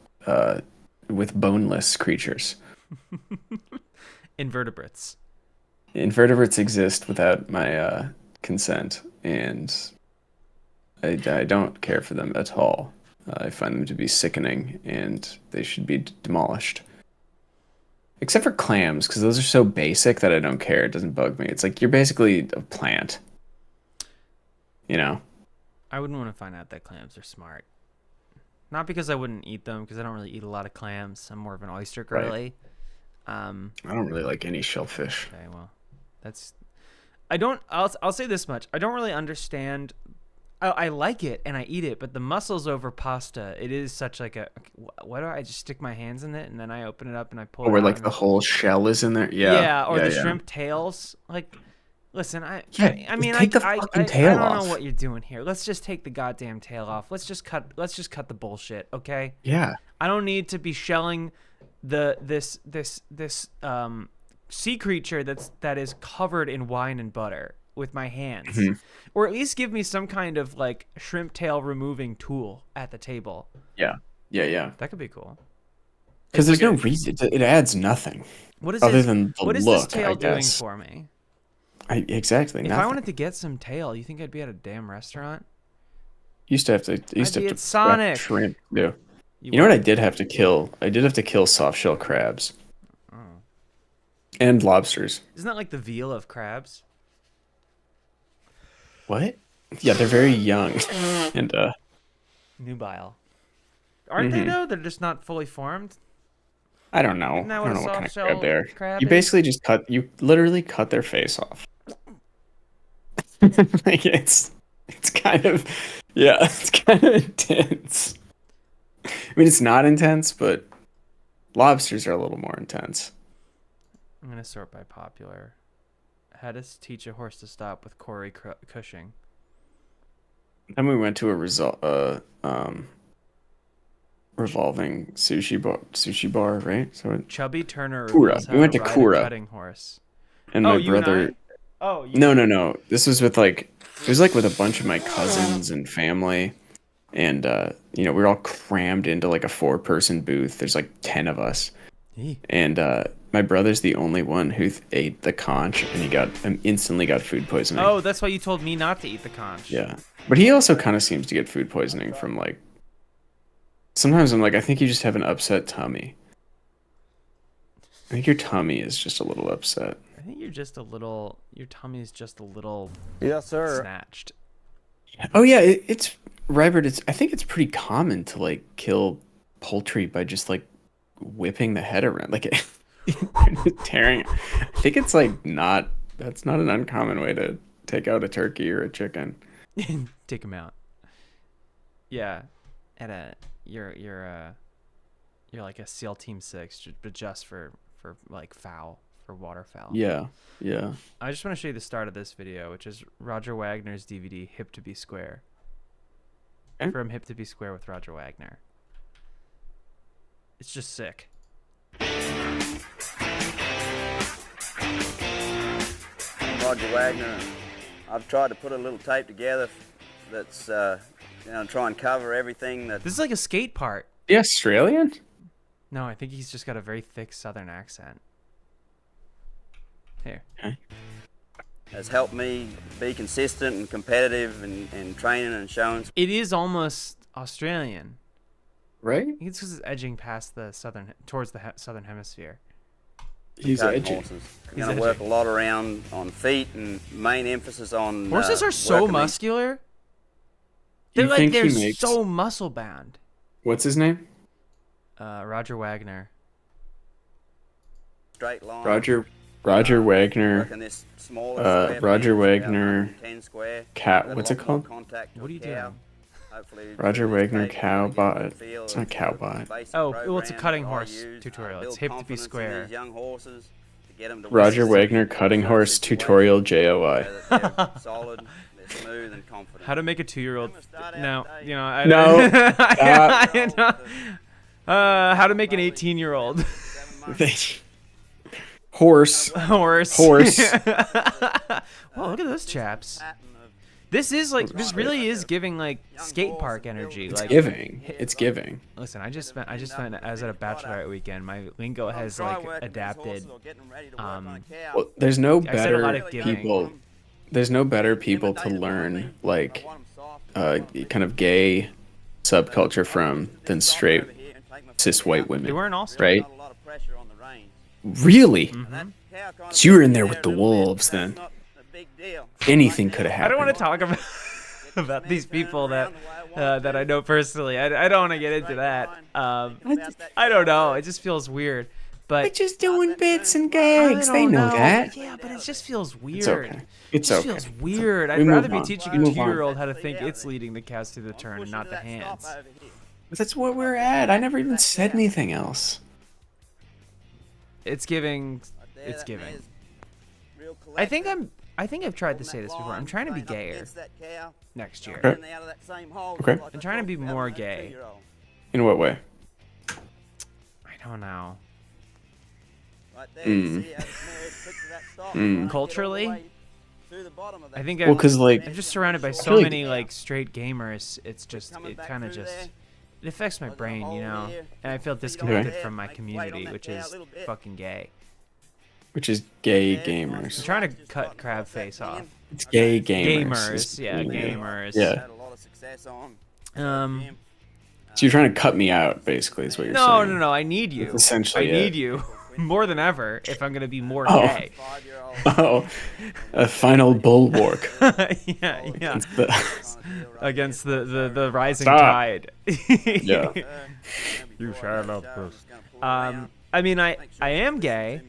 with boneless creatures. Invertebrates. Invertebrates exist without my consent, and I don't care for them at all. I find them to be sickening, and they should be demolished. Except for clams, because those are so basic that I don't care. It doesn't bug me. It's like you're basically a plant. You know? I wouldn't want to find out that clams are smart. Not because I wouldn't eat them, because I don't really eat a lot of clams. I'm more of an oyster girly. I don't really like any shellfish. Okay, well, I'll say this much. I don't really understand. I like it and I eat it, but the mussels over pasta, it is such like why do I just stick my hands in it and then I open it up and I pull it Or out like and the whole shell is in there. yeah, or yeah, the yeah. shrimp tails. Like, listen, I mean, take the fucking tail I don't know off. what you're doing here. Let's just take the goddamn tail off. Let's just cut the bullshit, okay? Yeah. I don't need to be shelling this sea creature that is covered in wine and butter with my hands. Mhm. Or at least give me some kind of like shrimp tail removing tool at the table. Yeah. That could be cool. Because there's like no reason. It adds nothing. What is other this, than the what is look, this tail I doing guess. for me? Exactly. If nothing. I wanted to get some tail, you think I'd be at a damn restaurant? Used to have to be at prep Sonic. shrimp. Yeah. You know what I did have to kill? I did have to kill soft shell crabs. Oh. And lobsters. Isn't that like the veal of crabs? What? Yeah, they're very young. And Nubile. Aren't they Mhm. though? They're just not fully formed. I don't know. Isn't that I what don't a know what kind of soft-shell crab they are. crab You is? basically just literally cut their face off. Like it's kind of it's kind of intense. I mean, it's not intense, but lobsters are a little more intense. I'm gonna sort by popular. How to teach a horse to stop with Corey Cushing. Then we went to a revolving sushi bar, right? So Chubby Turner Kura. reveals how We went to to ride Kura. a cutting horse. and Oh, my you and brother. I? Oh, you. No. This was with it was like with a bunch of my cousins and family, and we were all crammed into like a 4-person booth. There's like 10 of us, Eee. and my brother's the only one who ate the conch, and he instantly got food poisoning. Oh, that's why you told me not to eat the conch. Yeah, but he also kind of seems to get food poisoning from like. Sometimes I'm like, I think you just have an upset tummy. I think your tummy is just a little upset. I think your tummy is just a little Yes, sir. snatched. Oh yeah, it's Rybert. I think it's pretty common to like kill poultry by just like whipping the head around, like tearing. I think it's like not. That's not an uncommon way to take out a turkey or a chicken. Take them out. Yeah, you're like a SEAL Team 6, but just for like for waterfowl. Yeah, yeah. I just want to show you the start of this video, which is Roger Wagner's DVD Hip to Be Square. Okay. From Hip to Be Square with Roger Wagner. It's just sick. Roger Wagner. I've tried to put a little tape together that's, try and cover everything that This is like a skate part. The Australian? No, I think he's just got a very thick Southern accent. Here. Okay. has helped me be consistent and competitive in training and showing. It is almost Australian. Right? I think it's because it's edging past the towards the southern hemisphere. He's cutting edgy. horses. We're going to work a lot around on feet and main emphasis on Horses are so working muscular. You They're think like he they're makes- so muscle bound. What's his name? Roger Wagner. straight line. Roger Wagner. Working this smaller square Roger fence, about Wagner 110 square. Cow. Got a What's lot it more called? contact to What are a you cow. doing? Hopefully Roger through this Wagner tape, we're gonna get Cowbot. the feel It's of not the Cowbot. basic Oh, well, it's a program cutting that I horse use, tutorial. build It's Hip to Be confidence in Square. these young horses to get 'em to Roger win. Wagner cutting horse tutorial JOI. They're solid, they're smooth and confident. How to make a 2-year-old? No, you know, I No. I know. How to make an 18-year-old Horse. horse? Horse. Well, look at those chaps. This really is giving like skate park energy. It's Like, giving. It's giving. listen, I just spent I was at a bachelorette weekend. My lingo has like adapted. Well, there's no I said a lot better of giving. people. There's no better people to learn like kind of gay subculture from than straight cis white They women. weren't all Right? Really? Mm-hmm. So you were in there with the wolves then. Anything could have I happened. don't want to talk about about these people that I know personally. I don't want to get into that. I don't know. It just feels weird. But We're just doing bits and I gags. They don't know that. Yeah, but it just feels weird. It's okay. It's It just okay. feels weird. We I'd move rather be on. teaching We a move on. 2-year-old how to think it's leading the cows through the turn and not the hands. That's what we're at. I never even said anything else. It's giving. It's giving. I think I've tried to say this before. I'm trying to be gayer next year. Okay. Okay. I'm trying to be more gay. In what way? I don't know. Culturally, I think Well, because like I'm just surrounded by so feel like- many like straight gamers. It's just it kind of just it affects my brain, you know. And I feel disconnected from my community, which is fucking gay. which is gay I'm gamers. trying to cut crab face off. It's gay gamers. Gamers, yeah, gamers. Yeah. Um. So you're trying to cut me out, basically, is what you're No, saying. no. I need you. That's essentially I need it. you more than ever if I'm gonna be more Oh. gay. Oh, a final bulwark. yeah. Against the rising Stop. tide. Yeah. You Shalopez. I mean, I am gay.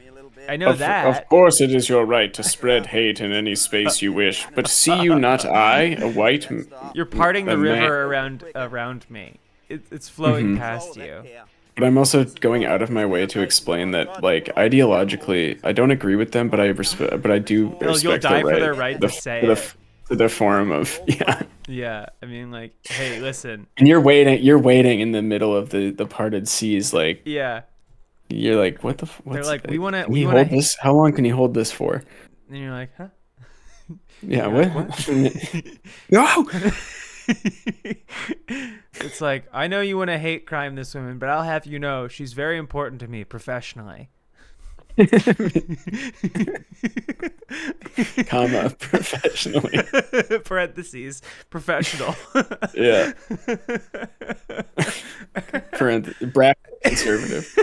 I know that. Of course, it is your right to spread hate in any space you wish, but see you not I, a white You're parting the a man- river around me. It's flowing Mm-hmm. past you. But I'm also going out of my way to explain that, like, ideologically, I don't agree with them, but I do You'll respect die for right, their right to say to the, it. to the form of yeah. Yeah, I mean, like, hey, listen. And you're waiting in the middle of the parted seas, like Yeah. you're like, what the? They're What's like, we wanna- Can we you wanna- hold this? How long can you hold this for? And you're like, huh? Yeah. You're What? like, No. It's like, I know you want to hate crime this woman, but I'll have you know she's very important to me professionally. Comma professionally. Parentheses, professional. Yeah. Bracket conservative.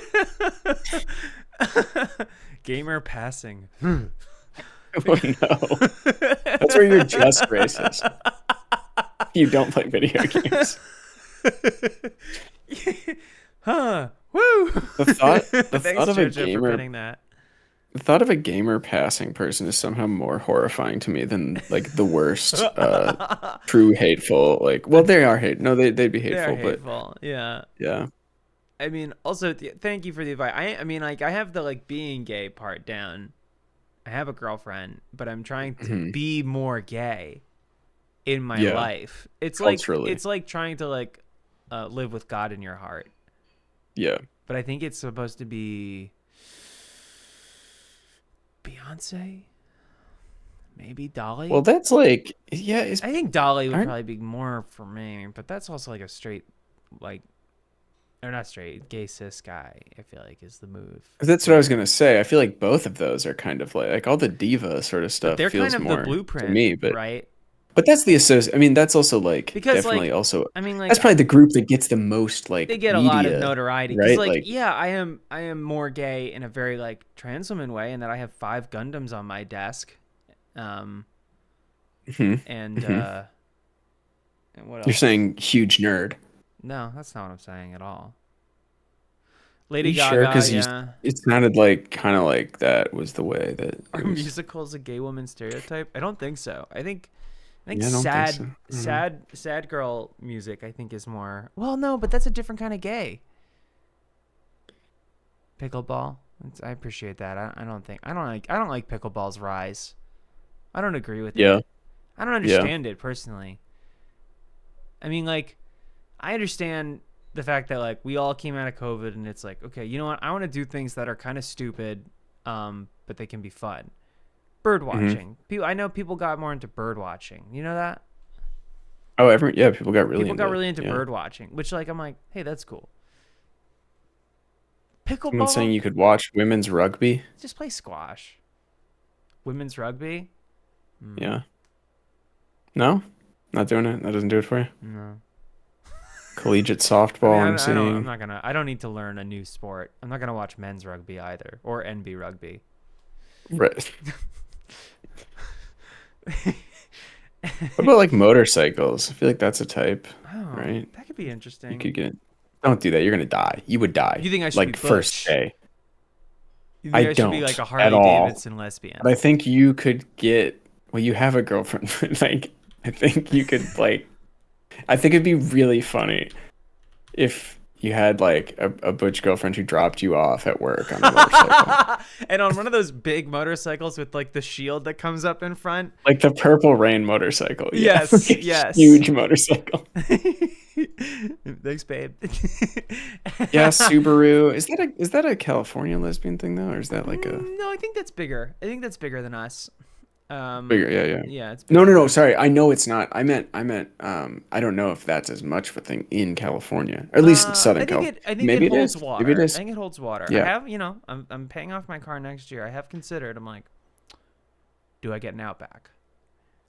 Gamer passing. Oh, no. That's where you're just racist. You don't play video games. Huh. Woo. The thought Thanks, of a Jojo, for gamer pinning that. The thought of a gamer passing person is somehow more horrifying to me than like the worst true hateful, like, well, they are hate. No, they'd be hateful, They're but hateful. Yeah. yeah. I mean, also, thank you for the advice. I mean, like, I have the like being gay part down. I have a girlfriend, but I'm trying to be more gay in my life. It's culturally. like trying to like live with God in your heart. Yeah. But I think it's supposed to be Beyonce, maybe Dolly. Well, that's like, yeah. I think Dolly would probably be more for me, but that's also like a straight, like, or not straight, gay cis guy. I feel like is the move. That's what I was gonna say. I feel like both of those are kind of like all the diva sort of stuff. But they're feels kind of more the blueprint to me, but right? But that's the I mean, that's also like Because definitely like, also. I mean, like, that's probably the group that gets the most like. They get media, a lot of notoriety, right? Like, yeah, I am more gay in a very like trans woman way, in that I have 5 Gundams on my desk, and and what else? You're saying huge nerd. No, that's not what I'm saying at all. Lady You Gaga, sure? Because yeah. it sounded like kind of like that was the way that. Are musicals a gay woman stereotype? I don't think so. I think Yeah, I don't sad, think so. sad girl music, I think, is more. Well, no, but that's a different kind of gay. Pickleball. I appreciate that. I don't like pickleball's rise. I don't agree with it. I don't understand it personally. I mean, like, I understand the fact that like we all came out of COVID and it's like, okay, you know what? I want to do things that are kind of stupid, but they can be fun. Bird watching. I know people got more into bird watching. You know that? Oh, people got really into bird watching, which like I'm like, hey, that's cool. Pickleball. Someone saying you could watch women's rugby. Just play squash. Women's rugby. Yeah. No, not doing it. That doesn't do it for you. No. Collegiate softball. I don't need to learn a new sport. I'm not gonna watch men's rugby either, or NB rugby. Right. What about like motorcycles? I feel like that's a type, right? That could be interesting. You could get. Don't do that. You're gonna die. You would die. You think I should like be first day? You think I should be like a Harley Davidson lesbian? But I think you could get. Well, you have a girlfriend. But like, I think you could like. I think it'd be really funny if you had like a butch girlfriend who dropped you off at work on a motorcycle. And on one of those big motorcycles with like the shield that comes up in front. Like the Purple Rain motorcycle. Yes, like yes. Huge motorcycle. Thanks, babe. Yeah, Subaru. Is that a California lesbian thing though, or is that like a? No, I think that's bigger. I think that's bigger than us. Bigger, yeah. Yeah, it's No. bigger. Sorry, I know it's not. I meant. I don't know if that's as much of a thing in California, or at least Southern California. I think Maybe it holds is. water. Maybe it is. I think it holds water. Yeah. I have, I'm paying off my car next year. I have considered. I'm like, do I get an Outback?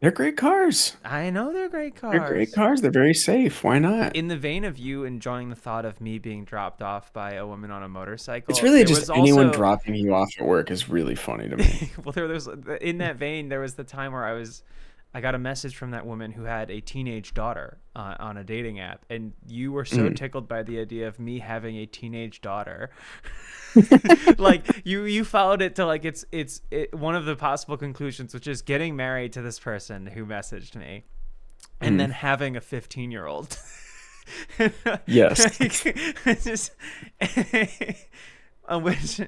They're great cars. I know they're great cars. They're great cars. They're very safe. Why not? In the vein of you enjoying the thought of me being dropped off by a woman on a motorcycle, It's really there just was anyone also- dropping you off at work is really funny to me. Well, there's in that vein, there was the time where I got a message from that woman who had a teenage daughter on a dating app, and you were so tickled by the idea of me having a teenage daughter. Like you followed it to like it's one of the possible conclusions, which is getting married to this person who messaged me, and then having a 15-year-old. Yes. It's just on which.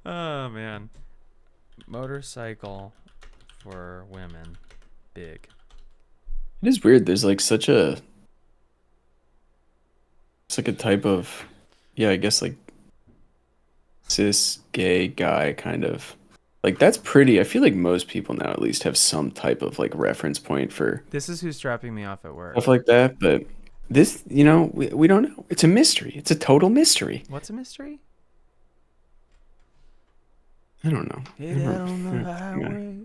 Oh man, motorcycle for women, big. It is weird. There's like such a. It's like a type of. Yeah, I guess like cis gay guy kind of like that's pretty. I feel like most people now at least have some type of like reference point for This is who's dropping me off at work. stuff like that. But this, we don't know. It's a mystery. It's a total mystery. What's a mystery? I don't know.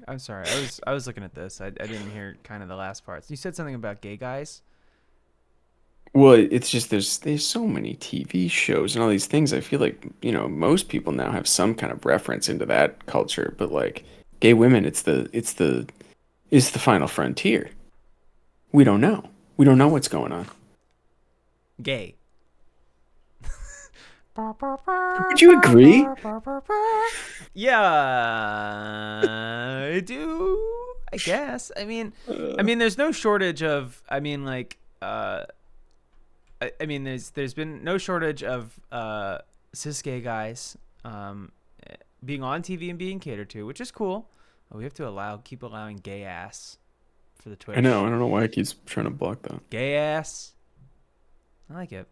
I'm sorry. I was looking at this. I didn't hear kind of the last parts. You said something about gay guys. Well, it's just there's so many TV shows and all these things. I feel like, most people now have some kind of reference into that culture, but like gay women, it's the final frontier. We don't know. We don't know what's going on. Gay. Would you agree? Yeah, I do. I guess. I mean, there's no shortage of. There's been no shortage of cis gay guys being on TV and being catered to, which is cool. We have to keep allowing gay ass for the Twitch. I know. I don't know why it keeps trying to block that. Gay ass. I like it.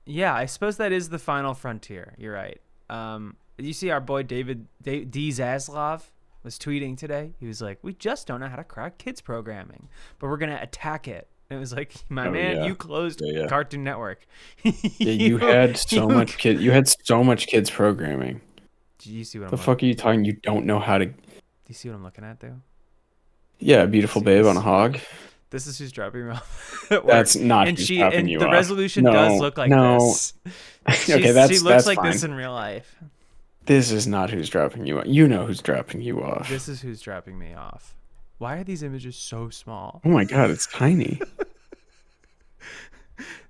Yeah, I suppose that is the final frontier. You're right. You see our boy D. Zaslav was tweeting today. He was like, we just don't know how to crack kids programming, but we're going to attack it. And it was like, you closed Cartoon Network. Yeah, you had so much kids programming. Do you see what the fuck are you talking? You don't know how to. Do you see what I'm looking at, though? Yeah, beautiful babe on a hog. This is who's dropping me off. That's not who's dropping you off. The resolution does look like this. Okay, she looks like this in real life. This is not who's dropping you off. You know who's dropping you off. This is who's dropping me off. Why are these images so small? Oh my god, it's tiny.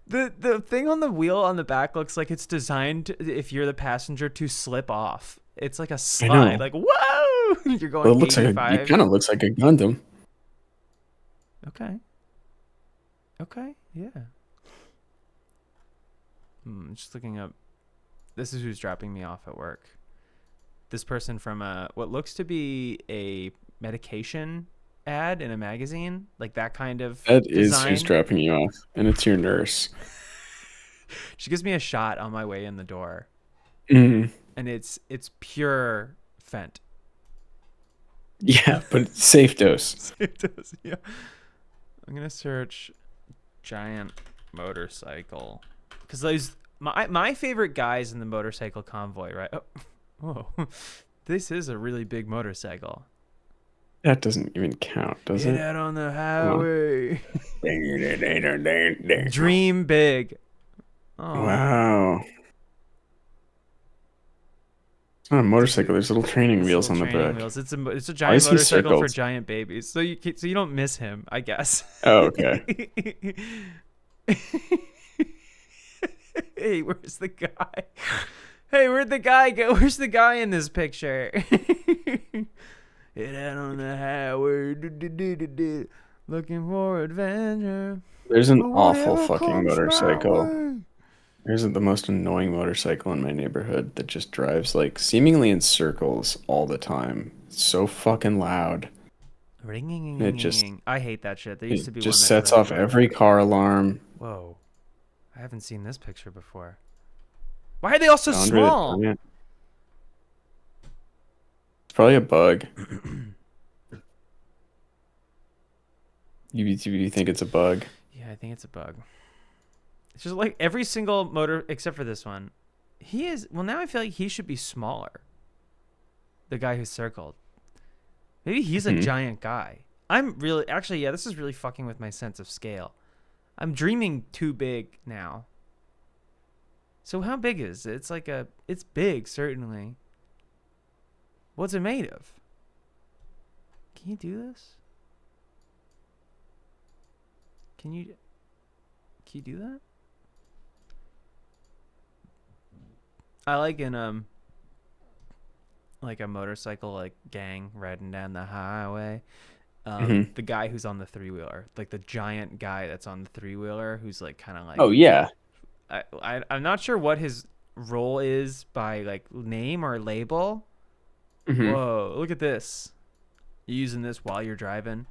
The thing on the wheel on the back looks like it's designed if you're the passenger to slip off. It's like a slide. Like, whoa! You're going. Well, it looks 85. It kind of looks like a Gundam. Okay. Yeah. Just looking up. This is who's dropping me off at work. This person from what looks to be a medication ad in a magazine, like that kind of That design. Is who's dropping you off, and it's your nurse. She gives me a shot on my way in the door, and it's pure Fent. Yeah, but safe dose. Safe dose. Yeah. I'm gonna search giant motorcycle because those my favorite guys in the motorcycle convoy, right? Oh, whoa, this is a really big motorcycle. That doesn't even count, does it? Get out on the highway. Dream big. Oh. Wow. It's not a motorcycle. There's little training wheels on the back. Wheels. It's a giant motorcycle for giant babies. So you don't miss him, I guess. Oh, okay. Hey, where's the guy? Hey, where'd the guy go? Where's the guy in this picture? Get out on the highway, looking for adventure. There's an awful fucking motorcycle. There's the most annoying motorcycle in my neighborhood that just drives like seemingly in circles all the time. It's so fucking loud. Ringing. I hate that shit. There used to be just one sets off every car alarm. Whoa. I haven't seen this picture before. Why are they all so small? It's probably a bug. You think it's a bug? Yeah, I think it's a bug. It's just like every single motor except for this one. Now I feel like he should be smaller. The guy who's circled. Maybe he's a giant guy. This is really fucking with my sense of scale. I'm dreaming too big now. So how big is it? It's big, certainly. What's it made of? Can you do this? Can you do that? I like in like a motorcycle like gang riding down the highway. The guy who's on the three-wheeler, like the giant guy that's on the three-wheeler, who's like kind of like. Oh yeah. I'm not sure what his role is by like name or label. Whoa! Look at this. You using this while you're driving?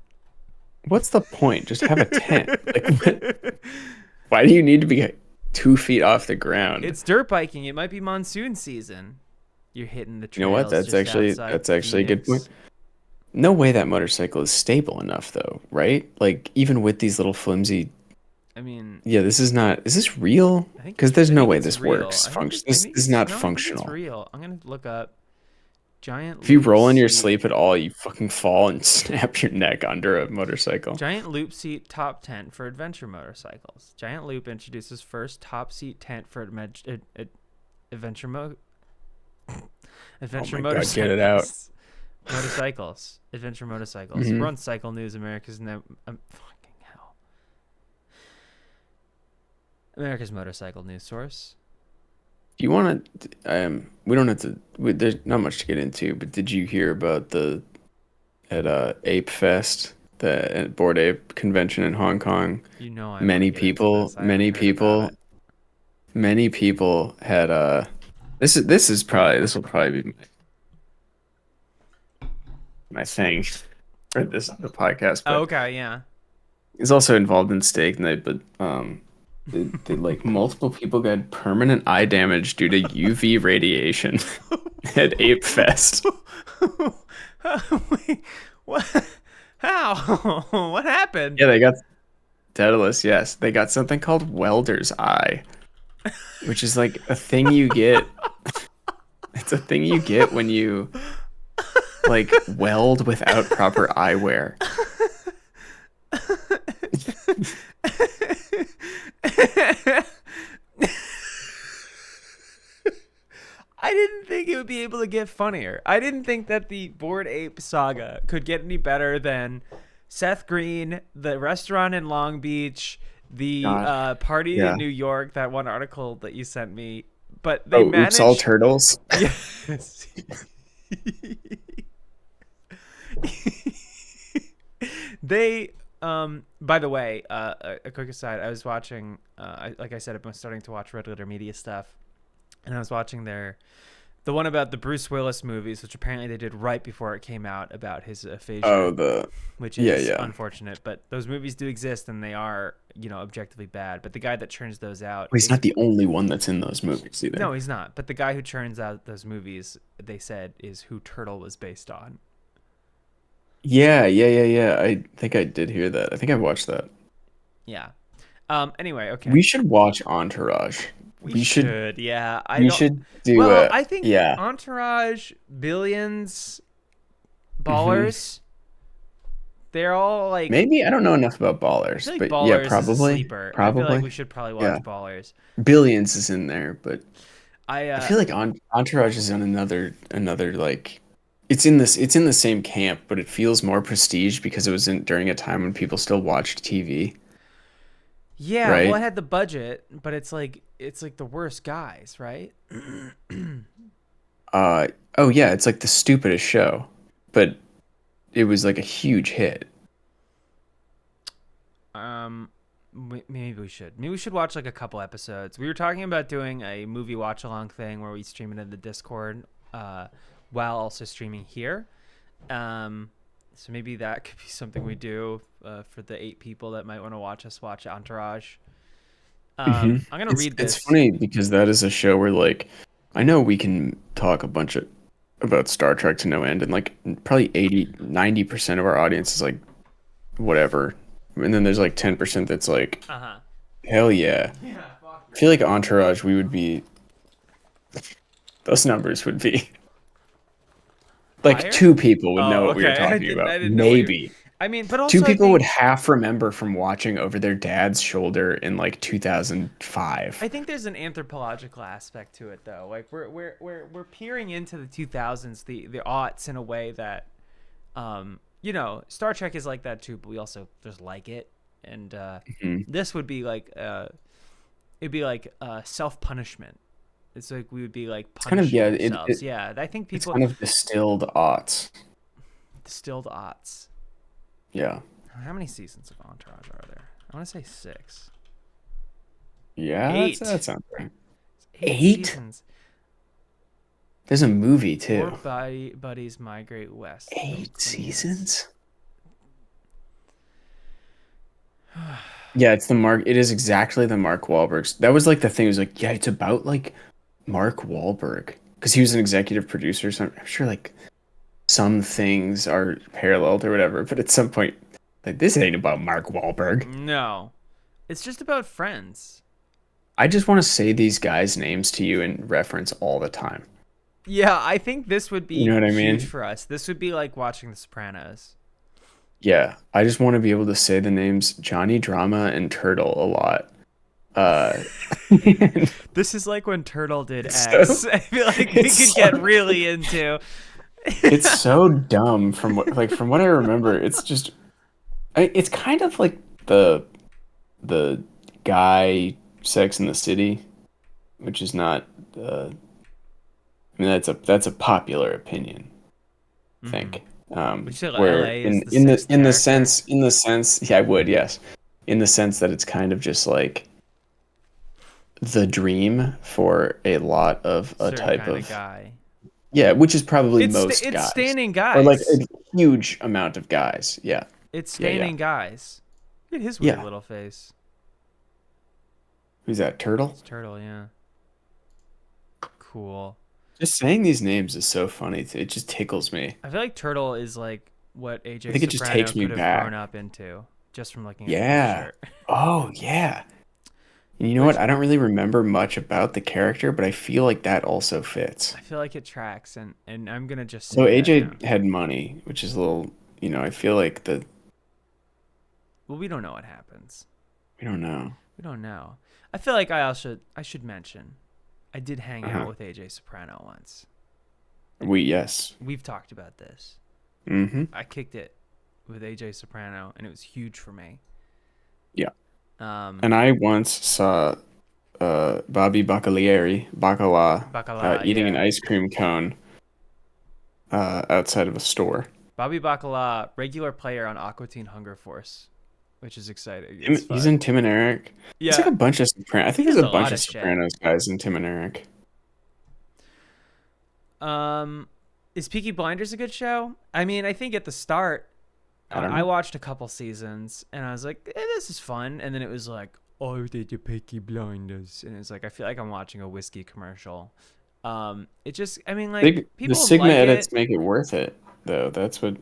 What's the point? Just have a tent. Like, why do you need to be 2 feet off the ground? It's dirt biking. It might be monsoon season. You're hitting the trails. You know what? That's actually a good point. No way that motorcycle is stable enough, though, right? Like even with these little flimsy. I mean. Yeah, this is not. Is this real? Because there's no way this works. This is not functional. It's real. I'm gonna look up. Giant. If you roll in your loop seat- sleep at all, you fucking fall and snap your neck under a motorcycle. Giant loop seat top tent for adventure motorcycles. Giant Loop introduces first top seat tent for adventure adventure Oh my God, motorcycles. get it out. Motorcycles. Adventure motorcycles. Mhm. We're on Cycle News, America's fucking hell. America's motorcycle news source. Do you want to? We don't have to. There's not much to get into. But did you hear about at Ape Fest, the Board Ape convention in Hong Kong? You know, I Many people had This will probably be my thing for this the podcast. But Oh, okay, yeah. he's also involved in stake night, but they like multiple people got permanent eye damage due to UV radiation at Ape Fest. Wait, what? How? What happened? Yeah, they got Daedalus. Yes, they got something called welder's eye, which is like a thing you get. It's a thing you get when you like weld without proper eyewear. I didn't think it would be able to get funnier. I didn't think that the Bored Ape saga could get any better than Seth Green, the restaurant in Long Beach, the party in New York, that one article that you sent me. But they managed... Oops, all turtles. Yes. They, by the way, a quick aside, I was watching, like I said, I've been starting to watch Red Letter Media stuff, and I was watching the one about the Bruce Willis movies, which apparently they did right before it came out about his aphasia. Which is unfortunate, but those movies do exist, and they are, objectively bad. But the guy that churns those out... Well, he's not the only one that's in those movies either. No, he's not. But the guy who churns out those movies, they said, is who Turtle was based on. Yeah. I think I did hear that. I think I watched that. Yeah. Anyway, okay. We should watch Entourage. We should. Yeah. We should do Well, I think yeah. Entourage, Billions, Ballers, they're all like... Maybe I don't know enough about Ballers, I feel like but Ballers yeah, probably. is a sleeper. Probably. I feel like we should probably watch Ballers. Billions is in there, but I feel like Entourage is on another like it's in the same camp, but it feels more prestige because it was during a time when people still watched TV. Yeah, right? Well, it had the budget, but it's like the worst guys, right? Oh yeah, it's like the stupidest show, but it was like a huge hit. Maybe we should watch like a couple episodes. We were talking about doing a movie watch along thing where we stream it in the Discord, while also streaming here. So maybe that could be something we do for the 8 people that might want to watch us watch Entourage. I'm gonna read this. It's funny because that is a show where like I know we can talk a bunch about Star Trek to no end, and like probably 90% of our audience is like whatever, and then there's like 10% that's like hell yeah. I feel like Entourage, we would be those numbers would be like higher? 2 people would know what we were Okay. I talking didn't about. know what you were- Maybe. I mean, but also 2 I people think, would half remember from watching over their dad's shoulder in like 2005. I think there's an anthropological aspect to it, though. Like we're peering into the 2000s, the aughts, in a way that, Star Trek is like that too, but we also just like it, and this would be like it'd be like self punishment. It's like we would be like punishing ourselves. I think people... It's kind of distilled aughts. Distilled aughts. Yeah. How many seasons of Entourage are there? I want to say 6. Yeah, 8. that sounds right. 8 seasons. There's a movie too. 4 buddies migrate west. 8 seasons? Yeah, it is exactly the Mark Wahlberg's. That was like the thing. It was like, yeah, it's about like Mark Wahlberg because he was an executive producer. So I'm sure like some things are paralleled or whatever, but at some point, like this ain't about Mark Wahlberg. No, it's just about friends. I just want to say these guys' names to you in reference all the time. Yeah, I think this would be You know what I huge mean? for us. This would be like watching The Sopranos. Yeah, I just want to be able to say the names Johnny Drama and Turtle a lot. Uh, This is like when Turtle did So- X. I feel like we it's could so- get really into. it's so dumb from what I remember. It's just, it's kind of like the guy Sex in the City, which is not. I mean, that's a popular opinion, I think. Would you say, like, Where LA is the in the sixth character? in the sense, yeah, I would, yes, in the sense that it's kind of just like the dream for a lot of a Certain type kind of guy. yeah, which is probably It's most it's guys, standing or like guys. a huge amount of guys. Yeah, It's yeah, yeah. standing guys. Look at his weird Yeah. little face. Who's that? Turtle? It's Turtle, yeah. Cool. Just saying these names is so funny. It just tickles me. I feel like Turtle is like what AJ I think it just Soprano takes me could have back. grown up into just from looking at Yeah. his shirt. Oh yeah. And you know what? I don't really remember much about the character, but I feel like that also fits. I feel like it tracks, and I'm gonna just say So that AJ now. had money, which is a little, I feel like Well, we don't know what happens. we don't know. We don't know. I feel like I should mention I did hang Uh-huh. out with AJ Soprano once. Yes. We've talked about this. Mm-hmm. I kicked it with AJ Soprano, and it was huge for me. Yeah. And I once saw Bobby Bacala eating an yeah. ice cream cone outside of a store. Bobby Bacala, regular player on Aqua Teen Hunger Force, which is exciting. He's in Tim and Eric. Yeah. It's like a bunch of Sopranos. I think He there's does a a bunch lot of of shit. Sopranos guys in Tim and Eric. Is Peaky Blinders a good show? I mean, I think at the start, I don't I know. watched a couple seasons and I was like, this is fun. And then it was like, oh, they do Peaky Blinders. And it's like, I feel like I'm watching a whiskey commercial. It just, I mean, like, The people Sigma like edits it. make it worth it, though. That's what.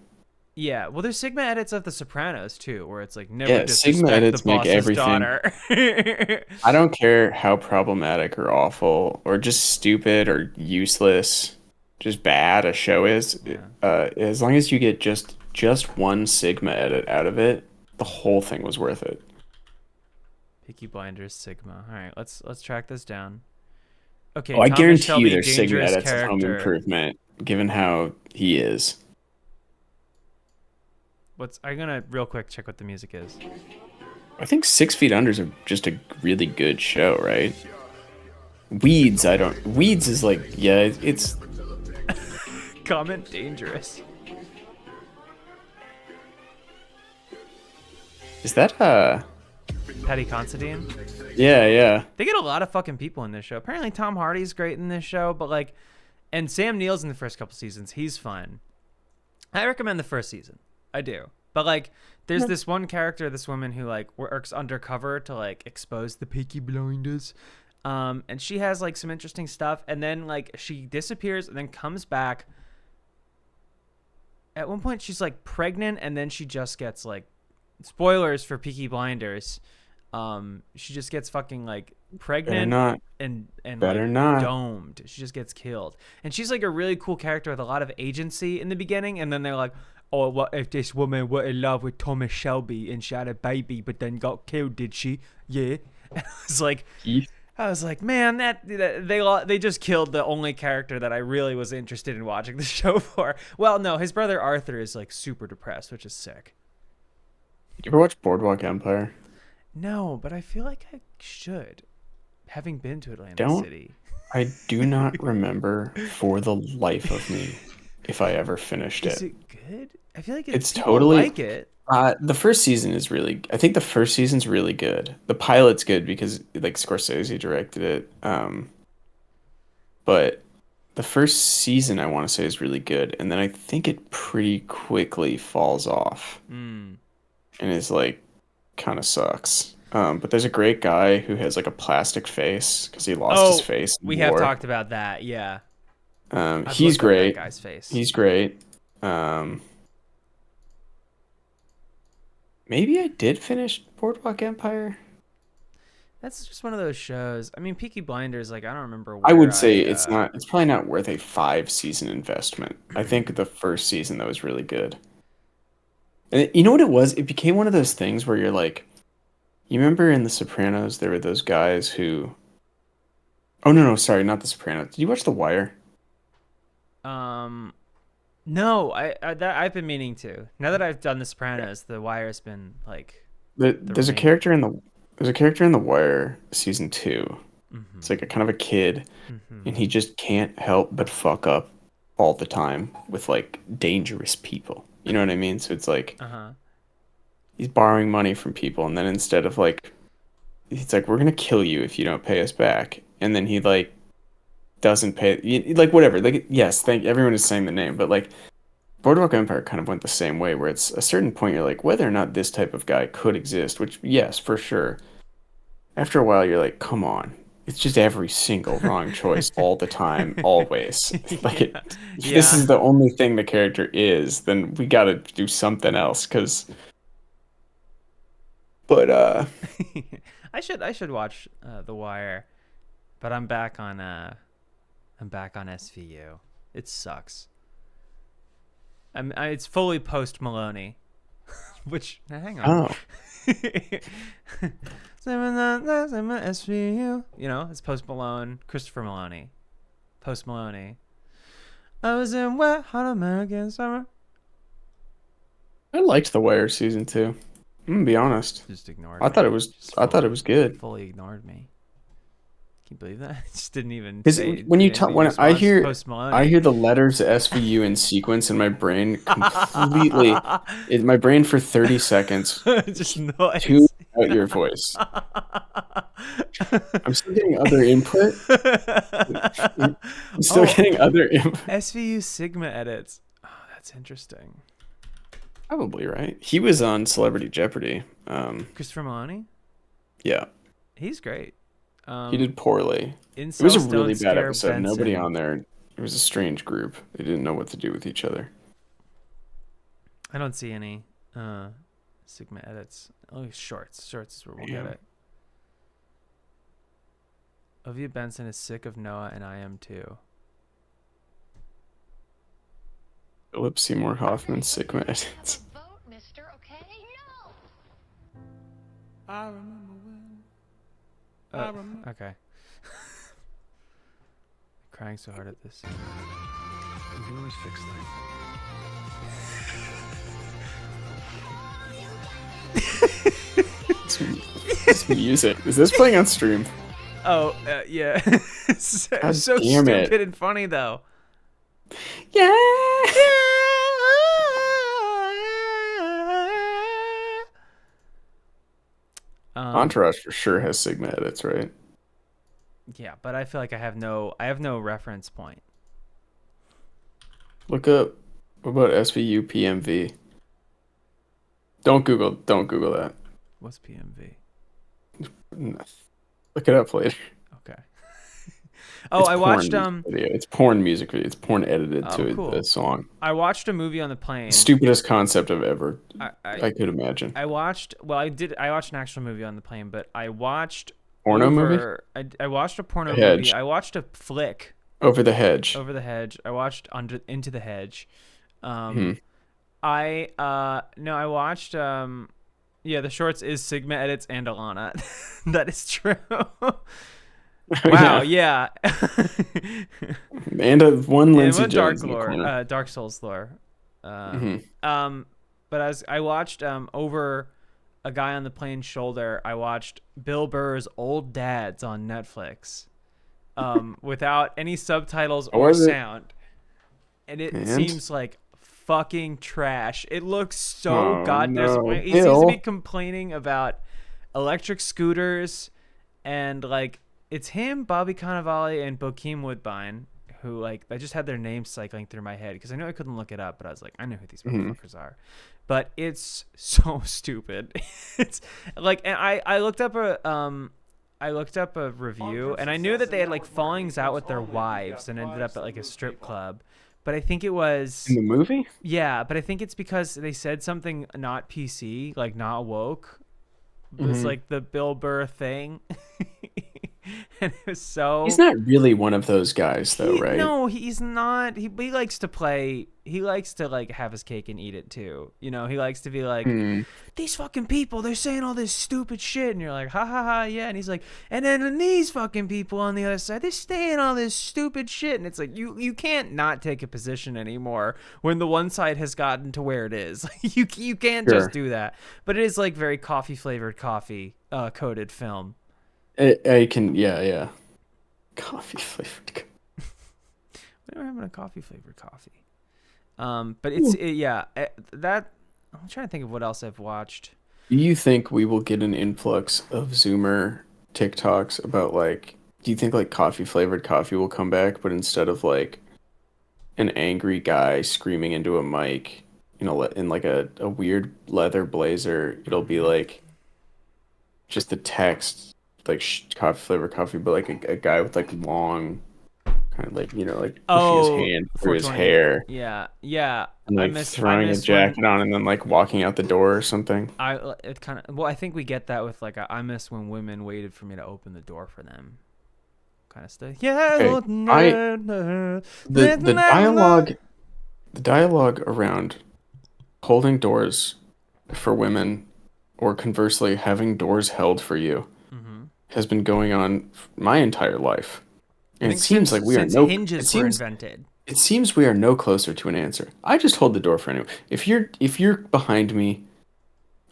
Yeah, well, there's Sigma edits of The Sopranos too, where it's like never Yeah, disrespect Sigma edits the make boss's everything- daughter. I don't care how problematic or awful or just stupid or useless, just bad a show is. As long as you get just one Sigma edit out of it, the whole thing was worth it. Peaky Blinders Sigma. All right, let's track this down. Okay, Oh, I Thomas guarantee Shelby, you there's Sigma dangerous edits of Home character. Improvement, given how he is. I'm gonna real quick check what the music is. I think 6 Feet Under is just a really good show, right? Weeds is like, yeah, it's Comment dangerous. is that Patty Considine. yeah. They get a lot of fucking people in this show. Apparently Tom Hardy's great in this show, but like, and Sam Neill's in the first couple seasons. He's fun. I recommend the first season. I do. But like, there's this one character, this woman who like works undercover to like expose the Peaky Blinders. And she has like some interesting stuff. And then like she disappears and then comes back. At one point she's like pregnant and then she just gets like, spoilers for Peaky Blinders. She just gets fucking like pregnant and Better like not. domed. She just gets killed. And she's like a really cool character with a lot of agency in the beginning. And then they're like, oh, what if this woman were in love with Thomas Shelby and she had a baby but then got killed, did she? Yeah. And I was like, man, they just killed the only character that I really was interested in watching the show for. Well, no, his brother Arthur is like super depressed, which is sick. You ever watch Boardwalk Empire? No, but I feel like I should, having been to Atlantic Don't. City. I do not remember for the life of me if I ever finished Is it. it good? I feel like It's people totally like it. The first season is really. I think the first season's really good. The pilot's good because like Scorsese directed it. But the first season I want to say is really good, and then I think it pretty quickly falls off, and is like kind of sucks. But there's a great guy who has like a plastic face because he lost his face. In We war. have talked about that. Yeah. I've He's looked up great. That guy's face. He's great. Maybe I did finish Boardwalk Empire. That's just one of those shows. I mean, Peaky Blinders, like I don't remember I where would say it's not. It's probably not worth a 5-season investment. I think the first season though was really good. And you know what it was? It became one of those things where you're like, you remember in The Sopranos there were those guys who. Oh no, sorry, not The Sopranos. Did you watch The Wire? No, I've been meaning to. Now that I've done The Sopranos, The Wire's been like. There's a character in the Wire season 2. It's like a kind of a kid, and he just can't help but fuck up all the time with like dangerous people. You know what I mean? So it's like he's borrowing money from people, and then instead of like, he's like, we're gonna kill you if you don't pay us back, and then he like doesn't pay, like whatever. Like yes, everyone is saying the name, but like Boardwalk Empire kind of went the same way, where it's a certain point you're like, whether or not this type of guy could exist, which yes, for sure. After a while, you're like, come on. It's just every single wrong choice all the time, always. Like, if this is the only thing the character is, then we got to do something else. But I should watch The Wire, but I'm back on SVU. It sucks. It's fully post Maloney, which hang on. oh, SVU. You know, it's post Malone, Christopher Maloney, post Maloney. I was in wet hot American summer. I liked The Wire season 2. I'm gonna be honest. Just ignored. I thought it was good. Fully ignored me. Can you believe that? Just didn't even. When I hear the letters SVU in sequence in my brain completely, my brain for 30 seconds just noise. tune out your voice. I'm still getting other input. Getting other input. SVU Sigma edits. Oh, that's interesting. Probably right. He was on Celebrity Jeopardy. Christopher Maloney. Yeah, he's great. he did poorly. It was a really bad episode. Nobody on there. It was a strange group. They didn't know what to do with each other. I don't see any Sigma edits. Oh, shorts. Shorts is where we'll get it. Olivia Benson is sick of Noah, and I am too. Philip Seymour Hoffman Sigma edits. Vote, mister, okay? No! I remember when. Okay. Crying so hard at this. We can always fix things. This music. Is this playing on stream? Oh, yeah. So God stupid damn it. and funny, though. Yeah. Entourage for sure has Sigma edits, right? Yeah, but I feel like I have no reference point. Look up, what about SVU PMV? Don't Google that. What's PMV? Look it up later. Okay. Oh, It's I watched video. It's porn music video. It's porn edited to cool. the song. I watched a movie on the plane. Stupidest concept I've ever I could imagine. I watched an actual movie on the plane, but I watched movie? I watched a porno movie. I watched a flick. Over the Hedge. Over the Hedge. I watched Into the Hedge. I watched the shorts is Sigma edits and Alana. That is true. Wow, yeah. And one Lindsay Dark Jones lore, Dark Souls lore. But as I watched over a guy on the plane's shoulder, I watched Bill Burr's Old Dads on Netflix, without any subtitles or sound, and it seems like fucking trash. It looks so goddamn. He seems to be complaining about electric scooters and like. It's him, Bobby Cannavale, and Bokeem Woodbine, who like I just had their names cycling through my head because I know I couldn't look it up, but I was like, I know who these motherfuckers are. But it's so stupid. It's like, and I looked up a review, and I knew that they had like fallings out with their wives and ended up at like a strip club. But I think it was in the movie. Yeah, but I think it's because they said something not PC, like not woke. was like the Bill Burr thing. And it was so. He's not really one of those guys, though, right? No, he's not. He likes to play. He likes to like have his cake and eat it too. You know, he likes to be like, these fucking people, they're saying all this stupid shit, and you're like, ha ha ha, yeah. And he's like, and then these fucking people on the other side, they're saying all this stupid shit, and it's like you can't not take a position anymore when the one side has gotten to where it is. you can't just do that. But it is like very coffee flavored coffee coated film. I can, yeah. Coffee flavored. We're having a coffee flavored coffee. But it's that. I'm trying to think of what else I've watched. Do you think we will get an influx of Zoomer TikToks about like? Do you think like coffee flavored coffee will come back, but instead of like an angry guy screaming into a mic, you know, in like a weird leather blazer, it'll be like just the text. Like coffee flavored coffee, but like a guy with like long, kind of like, you know, like pushing his hand through his hair. Yeah. And like throwing a jacket on and then like walking out the door or something. I think we get that with like I miss when women waited for me to open the door for them, kind of stuff. Yeah. The dialogue around holding doors for women, or conversely having doors held for you, has been going on my entire life, and it seems like we are no. Hinges were invented. It seems we are no closer to an answer. I just hold the door for anyone. If you're behind me,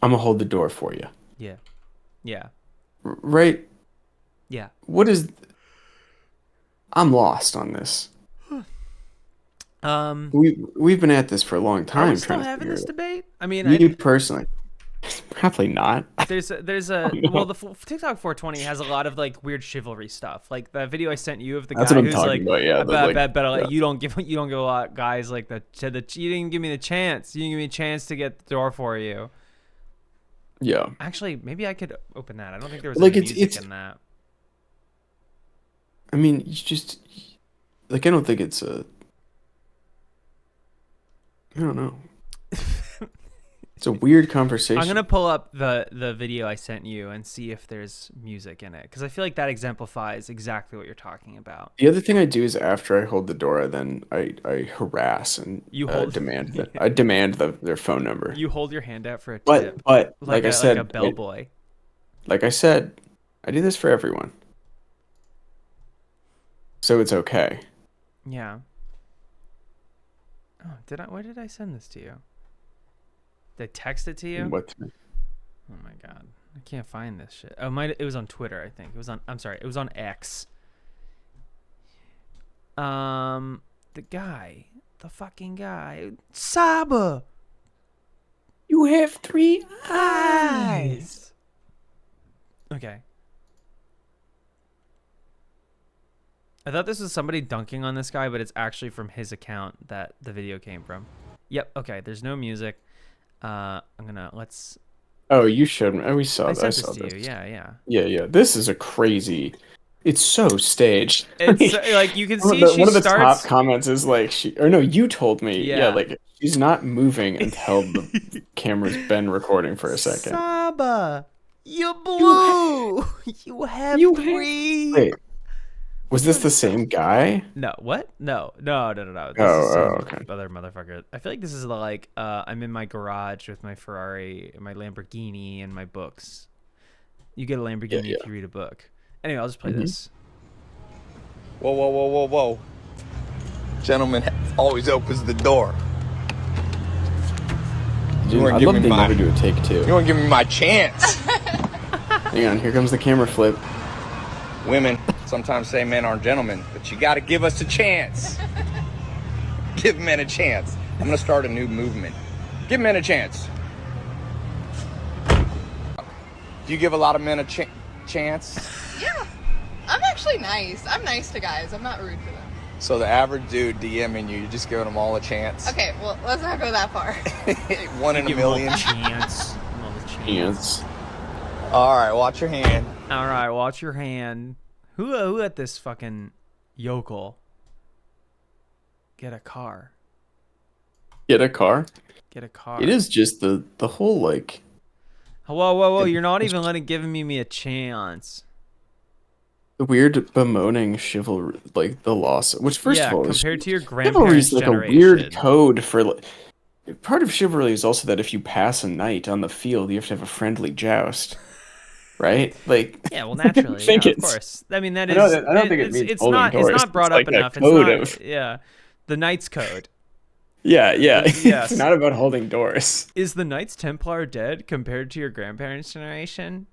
I'm gonna hold the door for you. Yeah. Right. Yeah. What is? I'm lost on this. We've been at this for a long time. Are we still having this debate? I mean, you personally. Probably not. There's a Oh, no. well, the TikTok 420 has a lot of like weird chivalry stuff. Like the video I sent you of the That's guy what I'm who's talking like, about, yeah, but you don't give a lot of guys like that. You didn't give me the chance. You didn't give me a chance to get the door for you. Yeah. Actually, maybe I could open that. I don't think there was like any music in that. I mean, you just like I don't think it's a. I don't know. It's a weird conversation. I'm gonna pull up the video I sent you and see if there's music in it, because I feel like that exemplifies exactly what you're talking about. The other thing I do is after I hold the door, then I harass and demand that I demand their phone number. You hold your hand out for a tip, but like I said, like a bellboy. Like I said, I do this for everyone, so it's okay. Yeah. Oh, where did I send this to you? Did I text it to you? What? Oh my god, I can't find this shit. Oh, it was on Twitter, I think. It was on. I'm sorry, it was on X. The fucking guy, Saba. You have 3 eyes. Okay. I thought this was somebody dunking on this guy, but it's actually from his account that the video came from. Yep. Okay. There's no music. Let's. Oh, you showed me. We saw I that. sent this to you. Yeah. Yeah. This is a crazy. It's so staged. It's like you can see one of the starts... top comments is like you told me. Yeah, like she's not moving until the camera's been recording for a second. Saba, you blew. You have 3. Wait. Was this the same guy? No, what? No. This okay. Other motherfucker. I feel like this is like I'm in my garage with my Ferrari, my Lamborghini, and my books. You get a Lamborghini if you read a book. Anyway, I'll just play this. Whoa. Gentleman always opens the door. Dude, I'd love to never do a take 2. You want to give me my chance? Hang on, here comes the camera flip. Women sometimes say men aren't gentlemen, but you got to give us a chance. Give men a chance. I'm going to start a new movement. Give men a chance. Do you give a lot of men a chance? Yeah. I'm actually nice. I'm nice to guys. I'm not rude to them. So the average dude DMing you, you're just giving them all a chance? Okay, well, let's not go that far. 1 in a million. Chance. All right, watch your hand. All right, watch your hand. Who let this fucking yokel get a car? Get a car? Get a car. It is just the whole like. Whoa! You're not even giving me a chance. The weird bemoaning chivalry, like the loss. Which first of all, compared to your chivalry grandparents' is like generation. a weird code for. Part of chivalry is also that if you pass a knight on the field, you have to have a friendly joust, right? Like, yeah, well, naturally, I think of course. I mean, that is. I don't think it means it's holding not. doors. It's not brought It's up like a enough. code It's not. The Knight's Code. Yeah. Yes. It's not about holding doors. Is the Knights Templar dead compared to your grandparents' generation?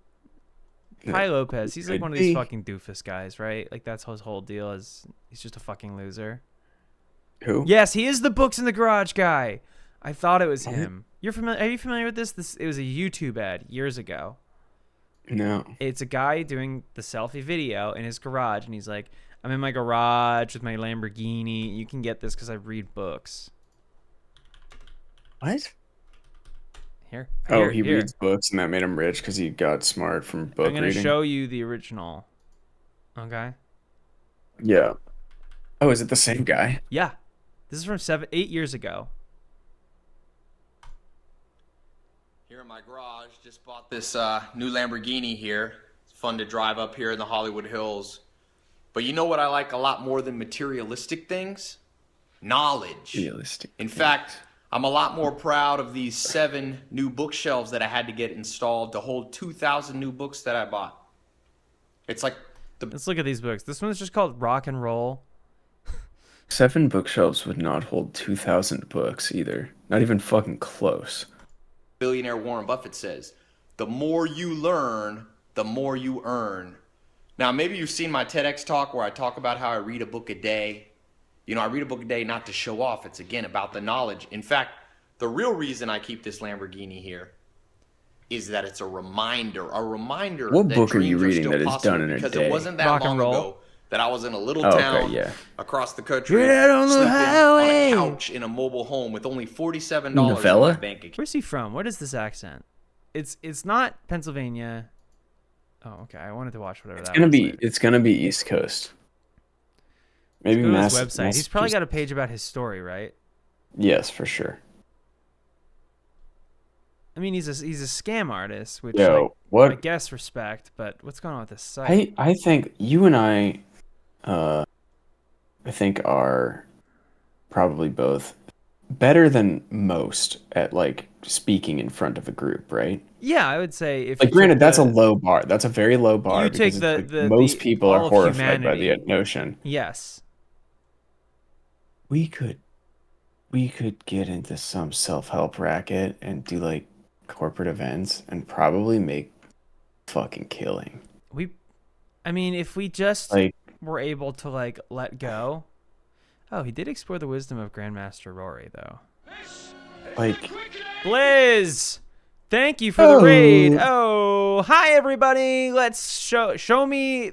Tai Lopez, he's like one of these fucking doofus guys, right? Like that's his whole deal. Is he's just a fucking loser. Who? Yes, he is the books in the garage guy. I thought it was him. You're familiar? Are you familiar with this? It was a YouTube ad years ago. No. It's a guy doing the selfie video in his garage, and he's like, "I'm in my garage with my Lamborghini. You can get this because I read books." What? Here. He reads books, and that made him rich because he got smart from book I'm gonna reading. show you the original. Okay. Yeah. Oh, is it the same guy? Yeah. This is from 8 years ago. Here in my garage, just bought this new Lamborghini here. It's fun to drive up here in the Hollywood Hills. But you know what I like a lot more than materialistic things? Knowledge. Realistic. In fact, I'm a lot more proud of these 7 new bookshelves that I had to get installed to hold 2,000 new books that I bought. It's like Let's look at these books. This one's just called Rock and Roll. 7 bookshelves would not hold 2,000 books either. Not even fucking close. billionaire Warren Buffett says, the more you learn, the more you earn. Now, maybe you've seen my TEDx talk where I talk about how I read a book a day. You know, I read a book a day not to show off. It's, again, about the knowledge. In fact, the real reason I keep this Lamborghini here is that it's a reminder. What that book are you dreams reading that is done in a because day? it wasn't that Rock and long roll. ago that I was in a little town across the country, Right on the sleeping highway. on a couch in a mobile home with only $47 in Novella? my bank account. Where's he from? What is this accent? It's not Pennsylvania. Oh, okay. I wanted to watch whatever that was. It's gonna be East Coast. Maybe Go to his website. He's probably got a page about his story, right? Yes, for sure. I mean, he's a scam artist, which what? I guess respect. But what's going on with this site? I think you and I think are probably both better than most at like speaking in front of a group, right? Yeah, I would say if like granted that's a low bar. That's a very low bar. You take most people are horrified by the humanity. notion. Yes. We could get into some self-help racket and do like corporate events and probably make fucking killing. I mean, if we just like were able to like let go. Oh, he did explore the wisdom of Grandmaster Rory, though. Like Blizz, thank you for the raid. Oh, hi everybody. Let's show me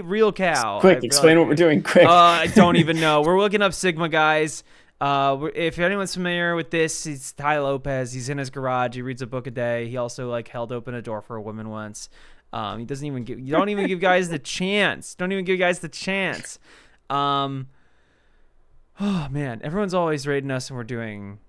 real cow. Quick, explain what we're doing. Quick. I don't even know. We're looking up Sigma, guys. If anyone's familiar with this, he's Tai Lopez. He's in his garage. He reads a book a day. He also like held open a door for a woman once. He doesn't even give. You don't even give guys the chance. Don't even give guys the chance. Oh man, everyone's always raiding us, and we're doing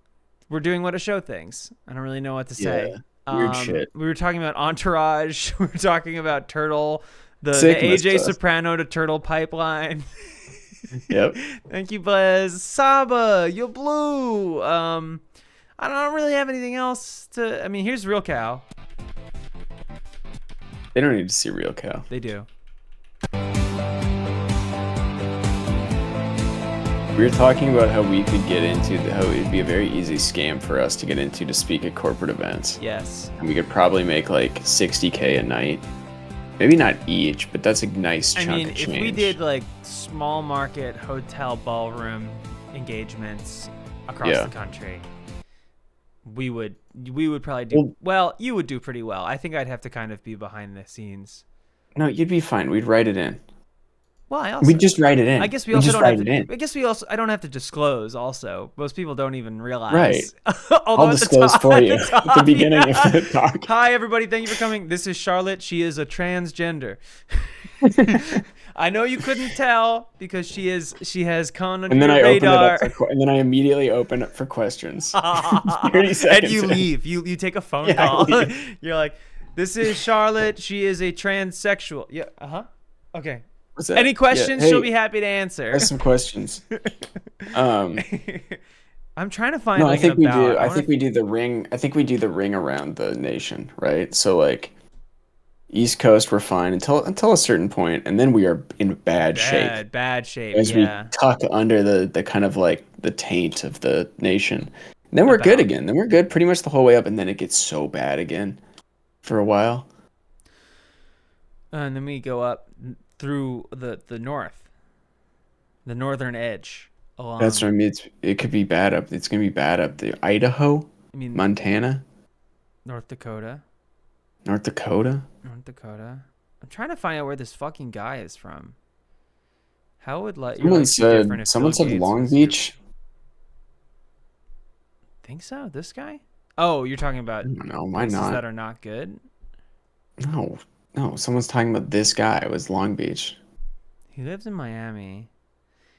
what a show things. I don't really know what to say. Weird shit. We were talking about Entourage. We were talking about Turtle, the Sigma AJ stuff. Soprano to Turtle pipeline. Yep. Thank you, Buzz. Saba, you're blue. I don't really have anything else to. I mean, here's Real Cow. They don't need to see real cow. They do. We were talking about how we could get into how it'd be a very easy scam for us to get into to speak at corporate events. Yes. And we could probably make like $60K a night. Maybe not each, but that's a nice chunk of change. If we did like small market hotel ballroom engagements across the country, we would probably do well. You would do pretty well. I think I'd have to kind of be behind the scenes. No, you'd be fine. We'd write it in. Well, We'd just write it in. I guess we also don't have to. I guess I don't have to disclose. Also, most people don't even realize. Right. Although I'll disclose for you at the beginning of the talk. Hi, everybody. Thank you for coming. This is Charlotte. She is a transgender. I know you couldn't tell because she has come under And then your I open it radar. up and then I immediately open it for questions. 30 seconds. And you in. leave. You take a phone call. You're like, "This is Charlotte. She is a transsexual." Yeah. Okay. What's that? Any questions? Yeah, She'll hey, be happy to answer. I have some questions. I'm trying to find. No, like, I think we do. I I think we do the ring. I think we do the ring around the nation, right? So like, East Coast, we're fine until a certain point, and then we are in bad shape. Bad shape. As Yeah. we tuck under the kind of like the taint of the nation. And then we're good again. Then we're good pretty much the whole way up, and then it gets so bad again for a while. And then we go up through the north, the northern edge. That's what I mean. It could be bad up. It's gonna be bad up there. Idaho, Montana, North Dakota. North Dakota. I'm trying to find out where this fucking guy is from. How would let Someone said Long Beach. Think so? This guy? Oh, you're talking about No, why places not? that are not good? No. Someone's talking about this guy. It was Long Beach. He lives in Miami.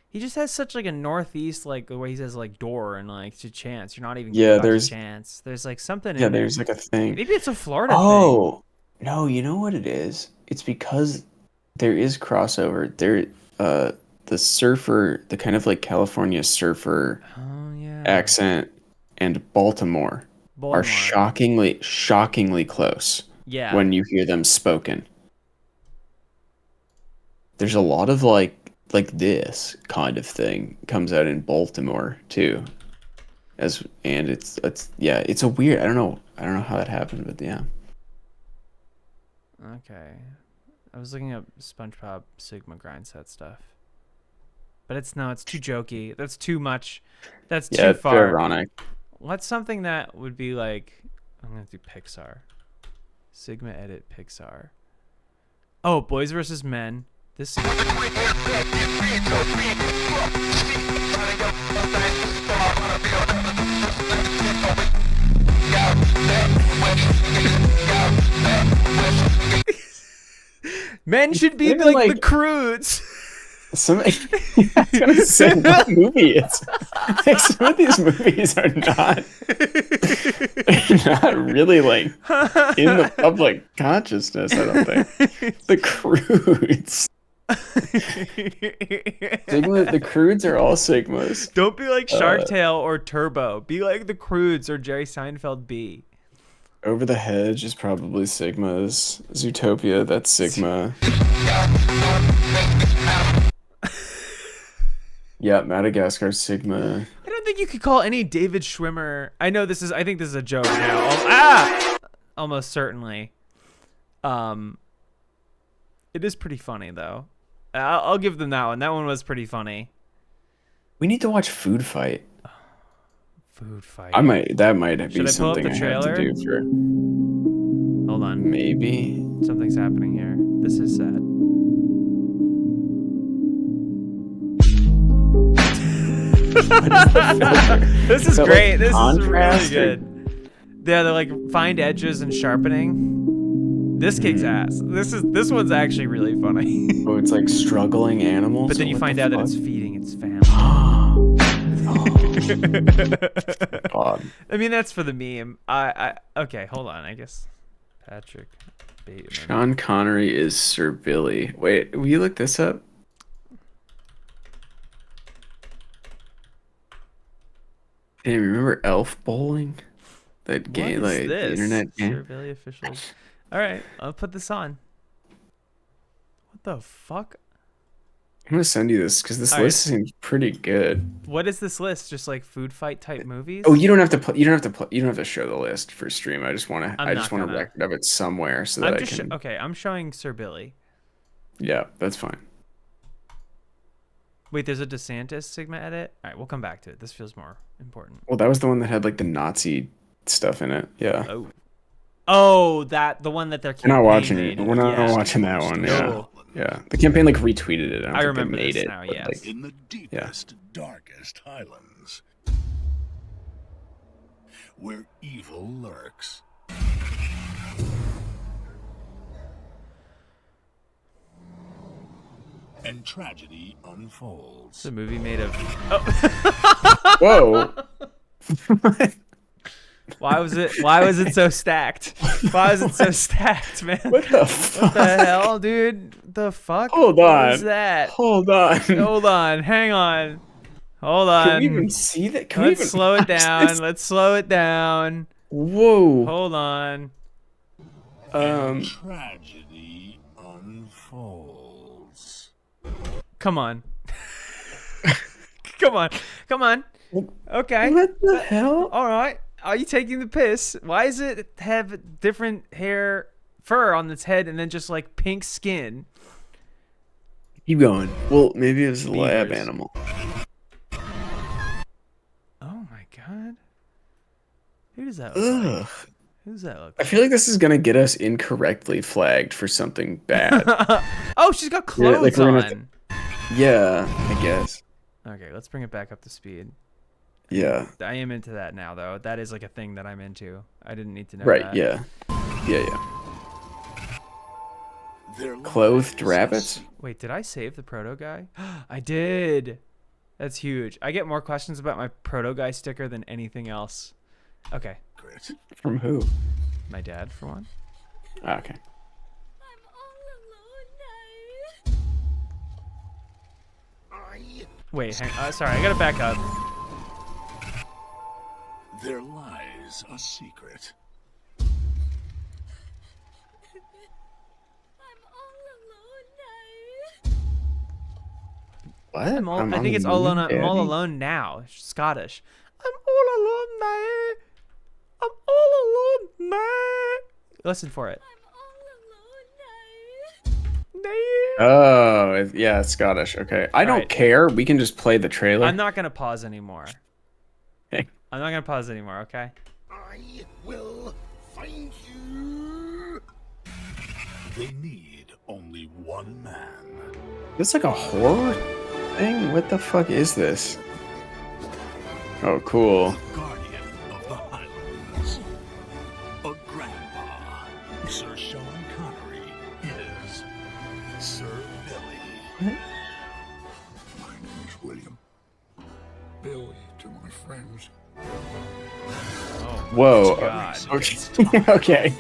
He just has such like a northeast, like the way he says like door and like to chance. You're not even there's chance. There's like something. Yeah, in there's there. like a thing. Maybe it's a Florida thing. Oh no, you know what it is? It's because there is crossover. There, the surfer, the kind of like California surfer accent, and Baltimore are shockingly close. Yeah. When you hear them spoken, there's a lot of like this kind of thing comes out in Baltimore too, and it's a weird. I don't know how that happened, but yeah. Okay, I was looking up SpongeBob Sigma grind set stuff, but it's too jokey. That's too much. That's too far. Very ironic. What's something that would be like? I'm gonna do Pixar. Sigma edit Pixar. Oh, Boys versus Men. This. Men should be like the Croods. I was gonna say what movie it's. Like, some of these movies are not really like in the public consciousness. I don't think the Croods. The Croods are all Sigmas. Don't be like Shark Tale or Turbo. Be like the Croods or Jerry Seinfeld B. Over the Hedge is probably Sigmas. Zootopia, that's Sigma. Yeah, Madagascar, Sigma. I don't think you could call any David Schwimmer. I think this is a joke now. Almost certainly. It is pretty funny though. I'll give them that one. That one was pretty funny. We need to watch Food Fight. Food Fight. That might be Should I pull up something the I have trailer? to do for. Hold on. Maybe. Something's happening here. This is sad. This is great. This is really good. Yeah, they're like find edges and sharpening. This kicks ass. This one's actually really funny. Oh, it's like struggling animals. But then you find out that it's feeding its family. God. I mean, that's for the meme. Okay, hold on. I guess Patrick Bateman. Sean Connery is Sir Billy. Wait, will you look this up? Hey, remember Elf Bowling? That game, What is like this? the internet game. Sir Billy officials. All right, I'll put this on. What the fuck? I'm gonna send you this because this list seems pretty good. What is this list? Just like food fight type movies? Oh, you don't have to show the list for stream. I just want a gonna. record of it somewhere so that I can. Okay, I'm showing Sir Billy. Yeah, that's fine. Wait, there's a DeSantis Sigma edit. All right, we'll come back to it. This feels more important. Well, that was the one that had like the Nazi stuff in it. Yeah. Oh, the one that they're. We're not watching it. We're not watching that one. Yeah. No. Yeah. The campaign like retweeted it. I remember they made this it, now. but, Yes. like, In the deepest, darkest highlands, where evil lurks. and tragedy unfolds. It's a movie made of. Whoa. Why was it so stacked? Why was it so stacked, man? What the fuck? What the hell, dude? The fuck? Hold What on. is that? Hold on. Hold on. Hang on. Hold on. Can we even see that? Can we Let's even slow it watch down. this? Let's slow it down. Whoa. Hold on. Tragedy unfolds. Come on. Come on. Come on. Okay. What the hell? All right. Are you taking the piss? Why does it have different fur on its head and then just like pink skin? Keep going. Well, maybe it was a lab Beavers. animal. Oh my god. Who does that look like? Ugh. Who does that look I like? feel like this is gonna get us incorrectly flagged for something bad. Oh, she's got Yeah, clothes we're gonna on. Yeah, I guess. Okay, let's bring it back up to speed. Yeah. I am into that now, though. That is like a thing that I'm into. I didn't need to know Right. that. Yeah. Yeah. Their Clothed lives rabbits. Wait, did I save the proto guy? I did. That's huge. I get more questions about my proto guy sticker than anything else. Okay. secret. From who? My dad, for one. Ah, okay. Wait, sorry, I gotta back up. There lies a secret. What? I think it's all alone. I'm all alone now. Scottish. I'm all alone now. I'm all alone now. Listen for it. Oh, yeah, it's Scottish. Okay. I don't Right. care. We can just play the trailer. I'm not gonna pause anymore. Okay. I'm not gonna pause anymore. Okay. I will find you. They need only one man. It's like a horror thing? What the fuck is this? Oh, cool. The guardian of the Highlands. A grandpa. Sir Sean Connery is Sir Billy. My name is William. Billy to my friends. Whoa. God. Okay. Okay.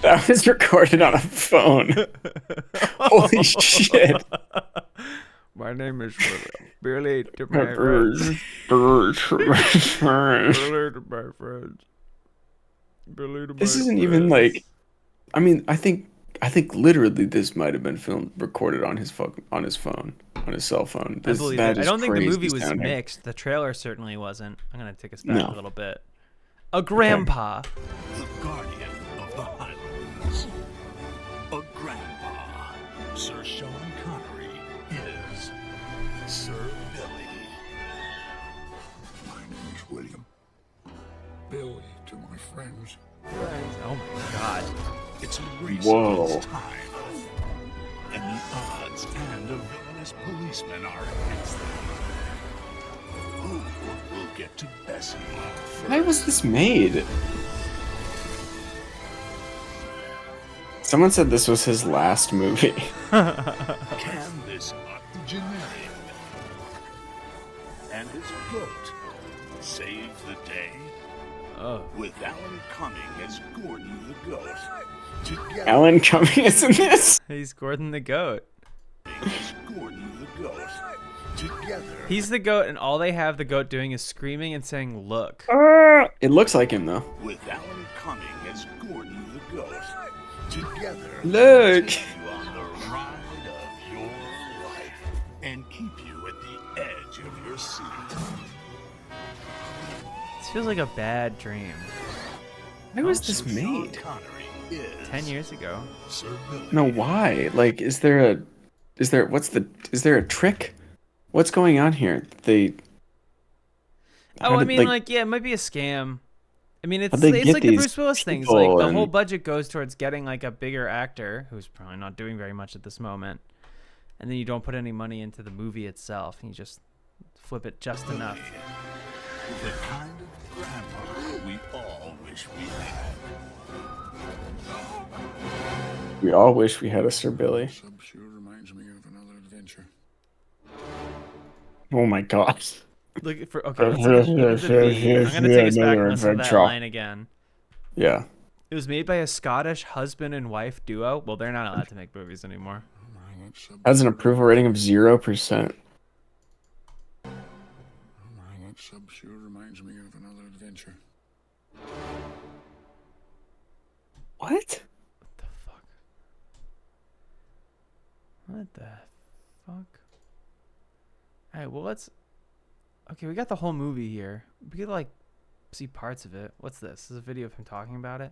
That was recorded on a phone. Holy shit. My name is Billy to my Birds. friends. Birds. Billy to my friends. Billy to my This isn't even friends. like. I mean, I think literally this might have been recorded on his phone, on his cell phone. I believe that it. I is don't think the crazy movie was sounding. mixed. The trailer certainly wasn't. I'm gonna take us back No. a little bit. A grandpa. The guardian of the Highlands. A grandpa. Sir Sean Connery is Sir Billy. My name is William. Billy to my friends. Oh my god. It's a race Whoa. against time. And the odds and a villainous policeman are against them. Who will get to Bessie first? Why was this made? Someone said this was his last movie. Can this octogenarian and his goat save the day? Oh. With Alan Cumming as Gordon the goat. Together Alan Cumming is in this? He's Gordon the goat. as Gordon the goat. Together. He's the goat, and all they have the goat doing is screaming and saying, "Look." It looks like him though. With Alan Cumming as Gordon the goat. Together. Look. Take you on the ride of your life and keep you at the edge of your seat. This feels like a bad dream. Why was this Sir Sean made? Connery is 10 years ago. Sir Billy. No, why? Like, is there a trick? What's going on here? Oh, I mean, like, yeah, it might be a scam. I mean, it's How'd they it's get like the these Bruce Willis things. Like, people the whole and- budget goes towards getting, like, a bigger actor who's probably not doing very much at this moment. And then you don't put any money into the movie itself. And you just flip it just enough. The kind of grandpa we all wish we had. We all wish we had a Sir Billy. Sub sure reminds me of another adventure. Oh my god. Look for okay. Look at the B. I'm gonna take us back and listen to that line again. Yeah. It was made by a Scottish husband and wife duo. Well, they're not allowed to make movies anymore. Has an approval rating of 0%. That sub sure reminds me of another adventure. What? What the fuck? Alright, well let's... Okay, we got the whole movie here. We could like see parts of it. What's this? This is a video of him talking about it.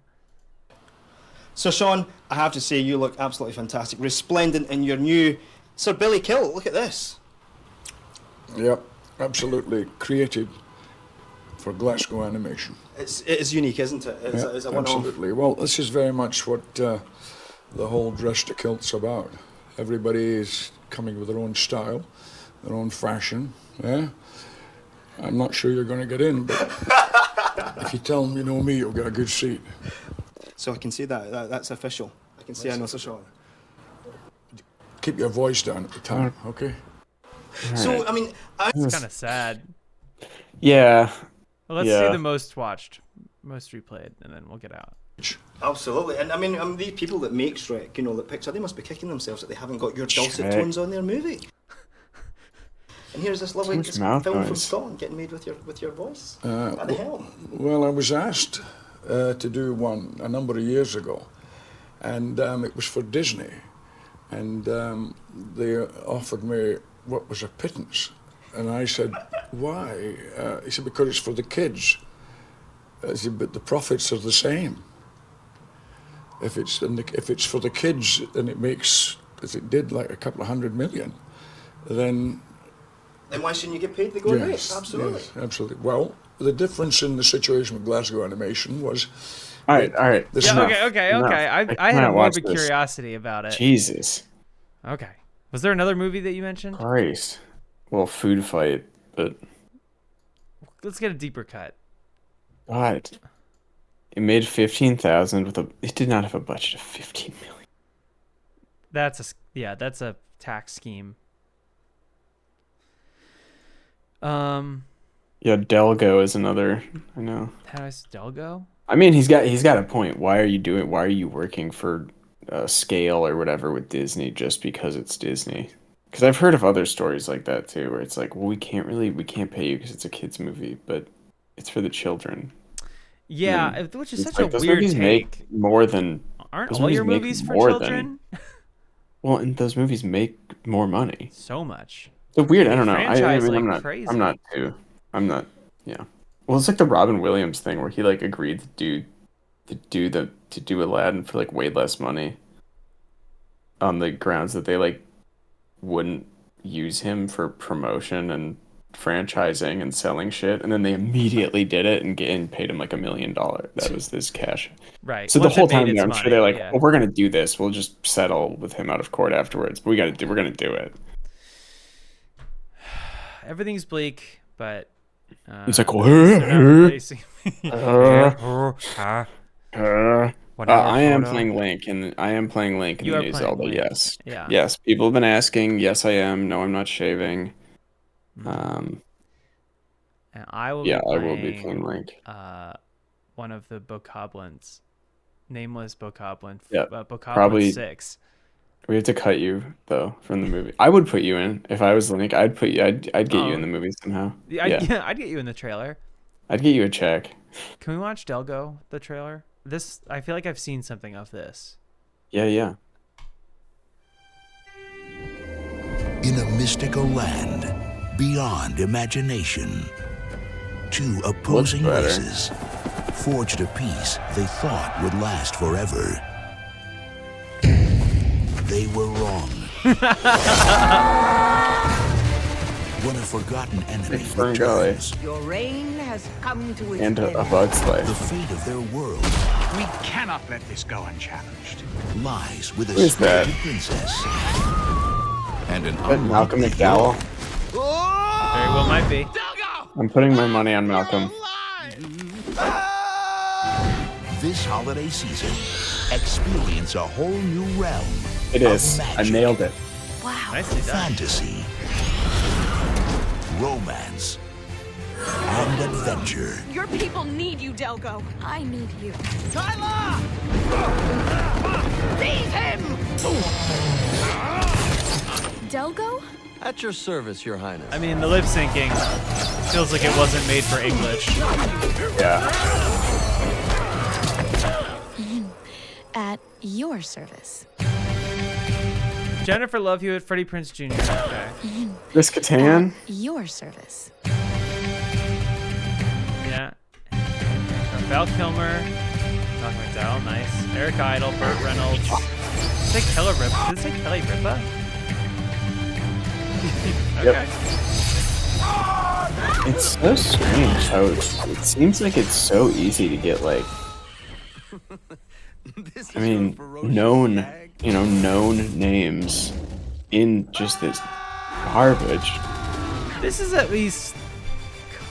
So Sean, I have to say you look absolutely fantastic. Resplendent in your new Sir Billy Kill. Look at this. Yep, absolutely created for Glasgow animation. It is unique, isn't it? It's a one-off. Absolutely. Well, this is very much what the whole dress to kilt's about. Everybody is coming with their own style, their own fashion. Yeah. I'm not sure you're going to get in, but if you tell them you know me, you'll get a good seat. So I can see that's official. I can see I know for sure. Keep your voice down at the time, okay? So, I mean... It's kind of sad. Yeah. Well, let's see the most watched, most replayed, and then we'll get out. Absolutely. And I mean, these people that make Shrek, you know, that picture, they must be kicking themselves that they haven't got your dulcet tones on their movie. And here's this lovely film from Scotland getting made with your voice. What the hell? Well, I was asked to do one a number of years ago, and it was for Disney, and they offered me what was a pittance, and I said, why? He said, because it's for the kids. I said, but the profits are the same. If it's for the kids and it makes, as it did, like a couple of $100 million, then why shouldn't you get paid the going rate? Absolutely. Yes, absolutely. Well, the difference in the situation with Glasgow Animation was... All right. Okay. I had a morbid curiosity about it. Jesus. Okay. Was there another movie that you mentioned? Christ. Well, Food Fight, but... Let's get a deeper cut. God. It made 15,000 with it did not have a budget of 15 million. That's a tax scheme. Yeah, Delgo is another. I know. How is Delgo? I mean, he's got a point. Why are you working for scale or whatever with Disney just because it's Disney? Because I've heard of other stories like that too, where it's like, well, we can't pay you because it's a kids movie, but it's for the children. Yeah, which is such a those weird movies take. Make more than aren't all your movies for children? Well, and those movies make more money. So much. So weird. I don't know. Crazy. I'm not. Yeah. Well, it's like the Robin Williams thing where he like agreed to do Aladdin for like way less money, on the grounds that they like wouldn't use him for promotion and franchising and selling shit, and then they immediately did it and paid him like $1 million. That was this cash. Right. So the whole time, I'm money, sure they're like, well, we're gonna do this. We'll just settle with him out of court afterwards. But we're gonna do it. Everything's bleak, but it's like, I am playing Link in the new Zelda. Link. Yes. Yeah. Yes. People have been asking. Yes, I am. No, I'm not shaving. And I will. Yeah, I will be playing Link. One of the Bokoblins, nameless Bokoblin. Yeah. Bokoblin probably 6. We have to cut you though from the movie. I would put you in if I was Link. I'd get you in the movie somehow. Yeah, I'd get you in the trailer. I'd get you a check. Can we watch Delgo, the trailer? I feel like I've seen something of this. Yeah. In a mystical land, beyond imagination, two opposing races forged a peace they thought would last forever. They were wrong. When a forgotten enemy returns, your reign has come to its and end. a Bug's Life. The fate of their world We cannot let this go unchallenged. lies with Who a is that? spirited princess and an Malcolm McDowell. Very well might be. I'm putting my money on Malcolm. This holiday season, experience a whole new realm. It is. I nailed it. Wow. Nicely done. Fantasy, romance, and adventure. Your people need you, Delgo. I need you. Tyler! Seize him! Delgo? At your service, Your Highness. I mean, the lip syncing feels like it wasn't made for English. Yeah. At your service. Jennifer Love Hewitt, Freddie Prinze Jr. Okay. Chris Kattan. Your service. Yeah. Val Kilmer, Malcolm McDowell, nice. Eric Idle, Burt Reynolds. Did it say Kelly Ripa? Did it say Kelly Ripa? Okay. It's so strange how it seems like it's so easy to get like. I mean, known names in just this garbage. This is at least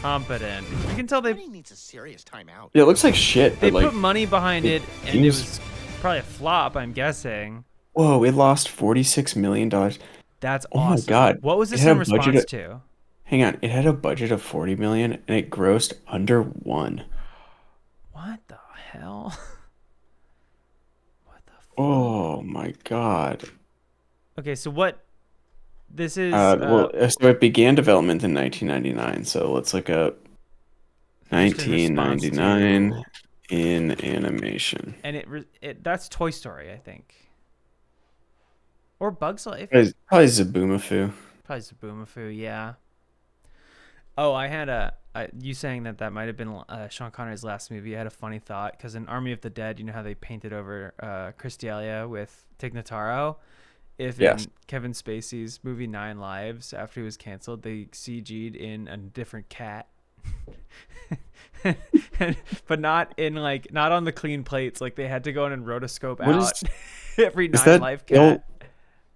competent. You can tell they needs a serious timeout. Yeah, it looks like shit. They but, like, put money behind it, and it was probably a flop, I'm guessing. Whoa, it lost $46 million. That's oh awesome. my god! What was this It had in a budget response of- to? Hang on, it had a budget of $40 million and it grossed under $1. What the hell? Oh my god. Okay, so what? This is. So it began development in 1999. So let's look up 1999 in animation. And that's Toy Story, I think. Or Bug's Life. Probably Zaboomafoo. Probably Zaboomafoo, yeah. Oh, I had you saying that might have been Sean Connery's last movie. I had a funny thought because in Army of the Dead, you know how they painted over Chris D'Elia with Tig Notaro? If in Kevin Spacey's movie 9 Lives, after he was canceled, they CG'd in a different cat. But not on the clean plates. Like they had to go in and rotoscope out every 9 Life cat.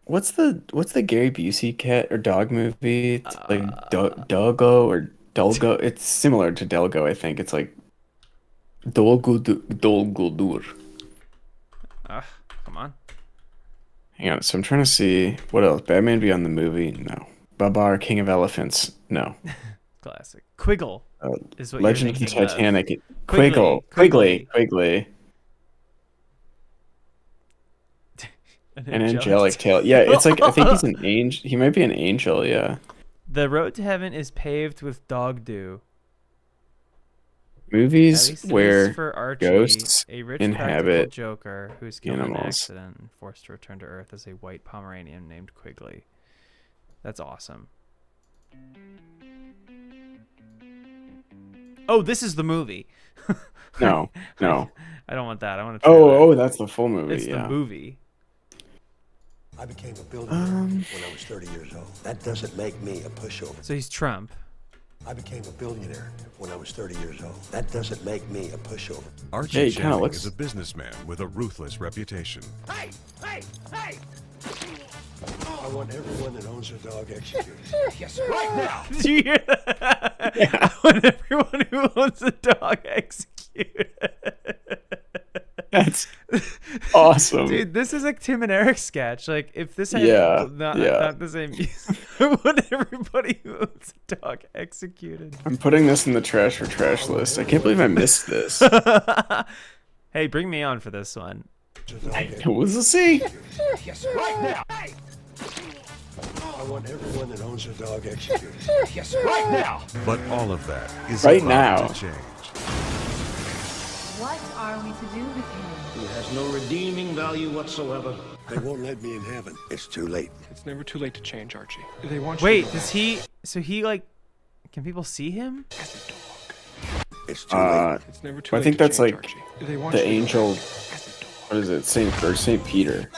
What's the Gary Busey cat or dog movie? It's like Delgo or Delgo. It's similar to Delgo, I think. It's like Dolguldur. Come on. Hang on. So I'm trying to see what else. Batman Beyond the movie? No. Babar, King of Elephants? No. Classic. Quiggle is what Legend you're of the thinking Titanic. Of. Quigley. An angelic tale. Yeah, it's like I think he's an angel. He might be an angel. Yeah. The road to heaven is paved with dog dew. Movies where for Archie, ghosts a rich inhabit Joker who's killed in an animals. accident and forced to return to Earth as a white Pomeranian named Quigley. That's awesome. Oh, this is the movie. No. I don't want that. I want to. Oh, that's the full movie. It's the movie. I became a billionaire when I was 30 years old. That doesn't make me a pushover. So he's Trump. I became a billionaire when I was 30 years old. That doesn't make me a pushover. Archie Shannon is a businessman with a ruthless reputation. Hey! I want everyone that owns a dog executed. Yes, right now! Did you hear that? Yeah. I want everyone who owns a dog executed. That's awesome. Dude, this is a Tim and Eric sketch. Like, if this had not the same music, I want everybody who owns a dog executed. I'm putting this in the trash for trash list. I can't believe I missed this. Hey, bring me on for this one. We'll see. Yes, right now! I want everyone that owns a dog executed. Yes, right now! But all of that is right about now to change. What are we to do with him? He has no redeeming value whatsoever. They won't let me in heaven. It's too late. It's never too late to change, Archie. They want you Wait, to does he? So he like? Can people see him? As a dog. It's too late. It's never too I late think to that's change, like Archie. They want the you to angel. What is it? Saint Peter.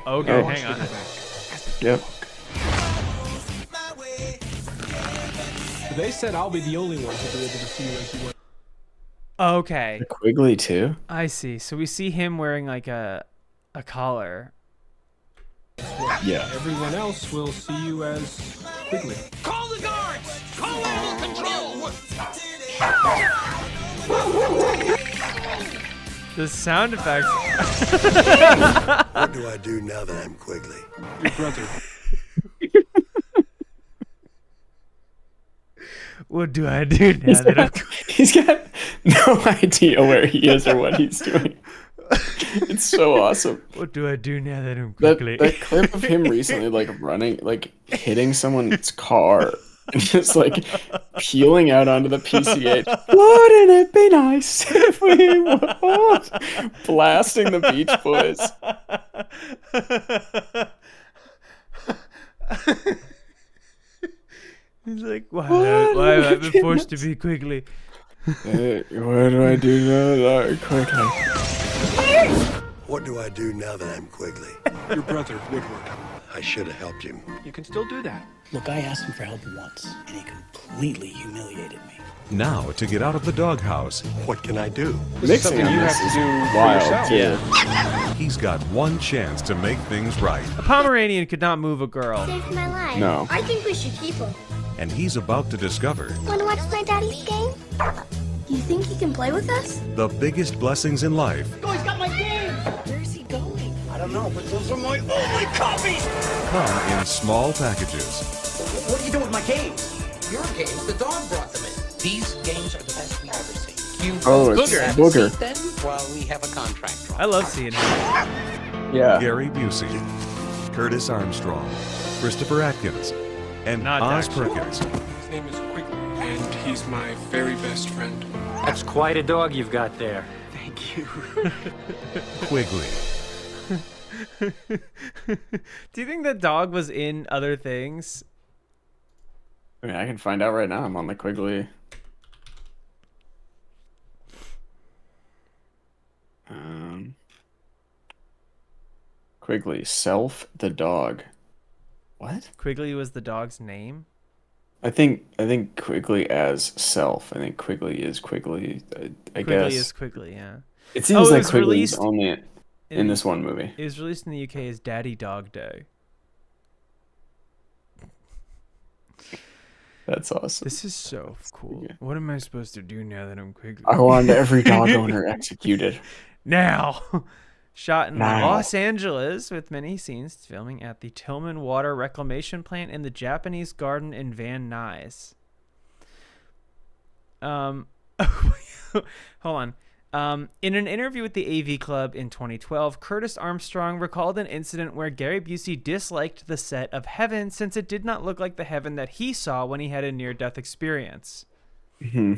Okay, hang on. Yep. They said I'll be the only one who'll be able to see you as you want. Okay. Quigley too. I see. So we see him wearing like a collar. Yeah. Everyone else will see you as Quigley. Call the guards! Call animal control! The sound effects. What do I do now that I'm Quigley? Your brother. What do I do now that I'm... He's got no idea where he is or what he's doing. It's so awesome. What do I do now that I'm Quigley? That clip of him recently, like running, like hitting someone's car, and just like peeling out onto the PCH. Wouldn't it be nice if we were blasting the Beach Boys? He's like, why have I been forced to be Quigley? What do I do now that I'm Quigley? What do I do now that I'm Quigley? Your brother, Woodward. I should have helped him. You can still do that. Look, I asked him for help once, and he completely humiliated me. Now, to get out of the doghouse, What can I do? This is something you have to do for yourself. Yeah. he's got one chance to make things right. A Pomeranian could not move a girl. Saved my life. No. I think we should keep him. And he's about to discover Want to watch my daddy's game? You think he can play with us? the biggest blessings in life Oh, he's got my game! Where's he going? I don't know, but those are my only copies! come in small packages. What are you doing with my games? Your games, the dog brought them in. These games are the best we've ever seen. You Oh, it's have a Booger. seat then? Well, we have a contract. I love seeing him. Yeah. Gary Busey, Curtis Armstrong, Christopher Atkins, and Not Oz actually. Perkins. His name is Quigley, and he's my very best friend. That's quite a dog you've got there. Thank you. Quigley. Do you think the dog was in other things? I mean, I can find out right now. I'm on the Quigley. Quigley, Self the dog. What? Quigley was the dog's name? I think Quigley as Self. I think Quigley is Quigley. I Quigley guess. is Quigley, yeah. It seems it like was Quigley's released only in this one movie. It was released in the UK as Daddy Dog Day. That's awesome. This is so cool. What am I supposed to do now that I'm Quigley? I want every dog owner executed. Now! Shot in Now. Los Angeles with many scenes filming at the Tillman Water Reclamation Plant in the Japanese Garden in Van Nuys. Hold on. In an interview with the AV Club in 2012, Curtis Armstrong recalled an incident where Gary Busey disliked the set of Heaven since it did not look like the Heaven that he saw when he had a near-death experience. Mm-hmm.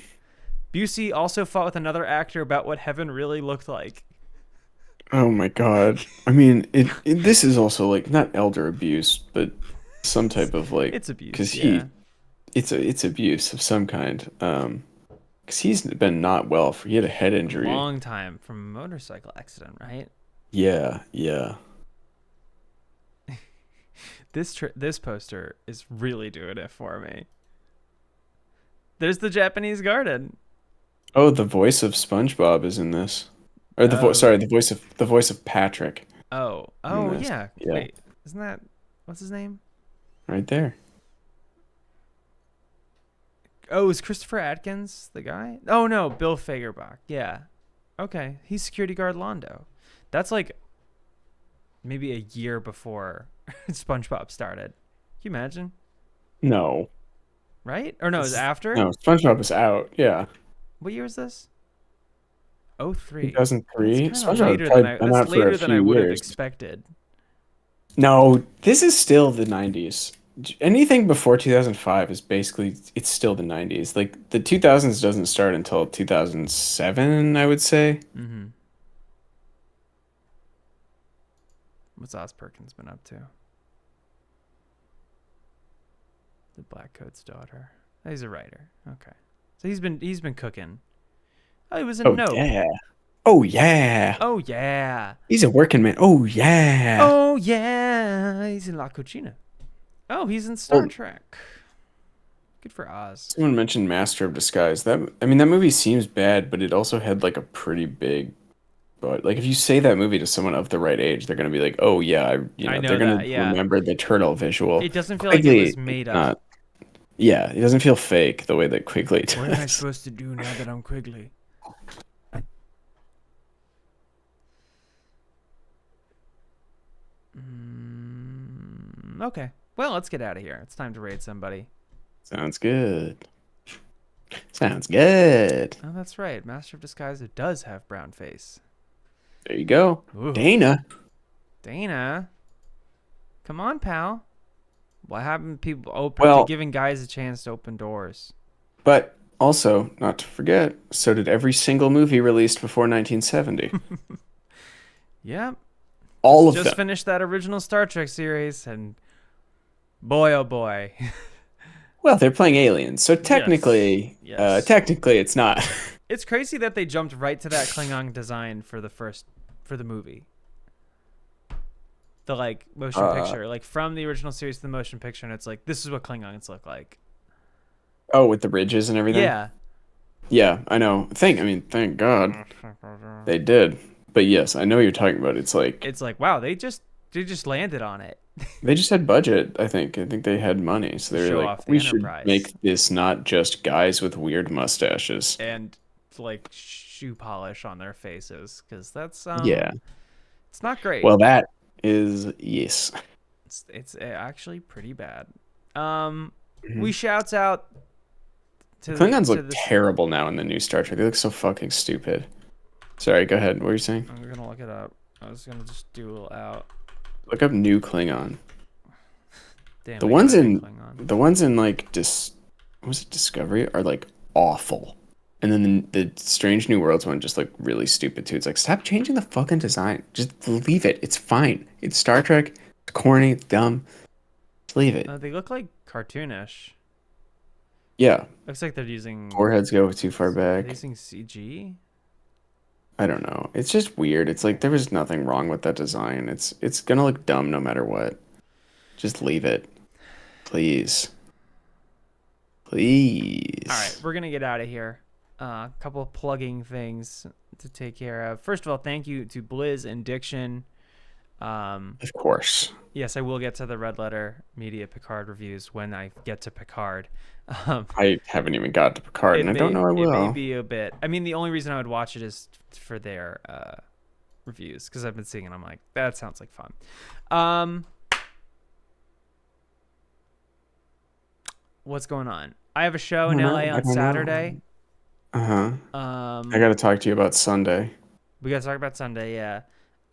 Busey also fought with another actor about what Heaven really looked like. Oh my god. I mean, this is also like not elder abuse, but some type of like It's abuse, because yeah. it's abuse of some kind. Because he's been not well. He had a head injury. Long time from a motorcycle accident, right? Yeah. This poster is really doing it for me. There's the Japanese garden. Oh, the voice of SpongeBob is in this. Or the the voice of Patrick. Oh, this. yeah. Yeah. Wait, isn't that what's his name? Right there. Oh, is Christopher Atkins the guy? Oh no, Bill Fagerbach. Yeah. Okay, he's security guard Londo. That's like maybe a year before SpongeBob started. Can you imagine? No. Right? Or no, it was after? No, SpongeBob is out. Yeah. What year is this? 03. 2003. That's SpongeBob later probably than I, been that's out for later a than I few would have years. expected. No, this is still the 90s. Anything before 2005 is basically, it's still the 90s. Like, the 2000s doesn't start until 2007, I would say. Mm-hmm. What's Oz Perkins been up to? The Black Coat's daughter. Oh, he's a writer. Okay. So he's been cooking. Oh, he was in Nope. Yeah. Oh, yeah. Oh, yeah. He's a working man. Oh, yeah. Oh, yeah. He's in La Cucina. Oh, he's in Star Trek. Good for Oz. Someone mentioned Master of Disguise. That movie seems bad, but it also had like a pretty big. But like, if you say that movie to someone of the right age, they're gonna be like, "Oh yeah, I know they're gonna that, yeah. remember the turtle visual." It doesn't feel like it was made up. Yeah, it doesn't feel fake the way that Quigley does. What am I supposed to do now that I'm Quigley? Okay. Well, let's get out of here. It's time to raid somebody. Sounds good. Sounds good. Oh, that's right. Master of Disguise does have brown face. There you go. Ooh. Dana. Come on, pal. What happened to people to giving guys a chance to open doors? But also, not to forget, so did every single movie released before 1970. Yep. All of them. Just finished that original Star Trek series, and boy, oh boy. Well, they're playing aliens, so technically, technically, it's not. It's crazy that they jumped right to that Klingon design for the movie. The like motion picture, like from the original series to the motion picture, and it's like this is what Klingons look like. Oh, with the ridges and everything. Yeah. Yeah, I know. Thank God they did. But yes, I know what you're talking about. It's like wow, they just landed on it. They just had budget. I think they had money, so they were like, we should make this not just guys with weird mustaches and like shoe polish on their faces, because that's it's not great. Well, that is yes. It's actually pretty bad. We shouts out to Klingons look terrible now in the new Star Trek. They look so fucking stupid. Sorry, go ahead. What were you saying? I'm gonna look it up. I was gonna just do a little out. Look up new Klingon. Damn, the ones in like was it Discovery are like awful. And then the Strange New Worlds one just like really stupid too. It's like, stop changing the fucking design. Just leave it. It's fine. It's Star Trek. It's corny. It's dumb. Just leave it. They look like cartoonish. Yeah. Looks like they're using... Foreheads go too far back. They're using CG? I don't know. It's just weird. It's like there was nothing wrong with that design. It's gonna look dumb no matter what. Just leave it. Please. Please. All right. We're going to get out of here. A couple of plugging things to take care of. First of all, thank you to Blizz and Diction. Of course. Yes, I will get to the Red Letter Media Picard reviews when I get to Picard. I haven't even got to Picard, and I don't know I will. It may be a bit. I mean, the only reason I would watch it is for their reviews, because I've been seeing it. I'm like, that sounds like fun. What's going on? I have a show in LA on Saturday. I got to talk to you about Sunday. We got to talk about Sunday, yeah.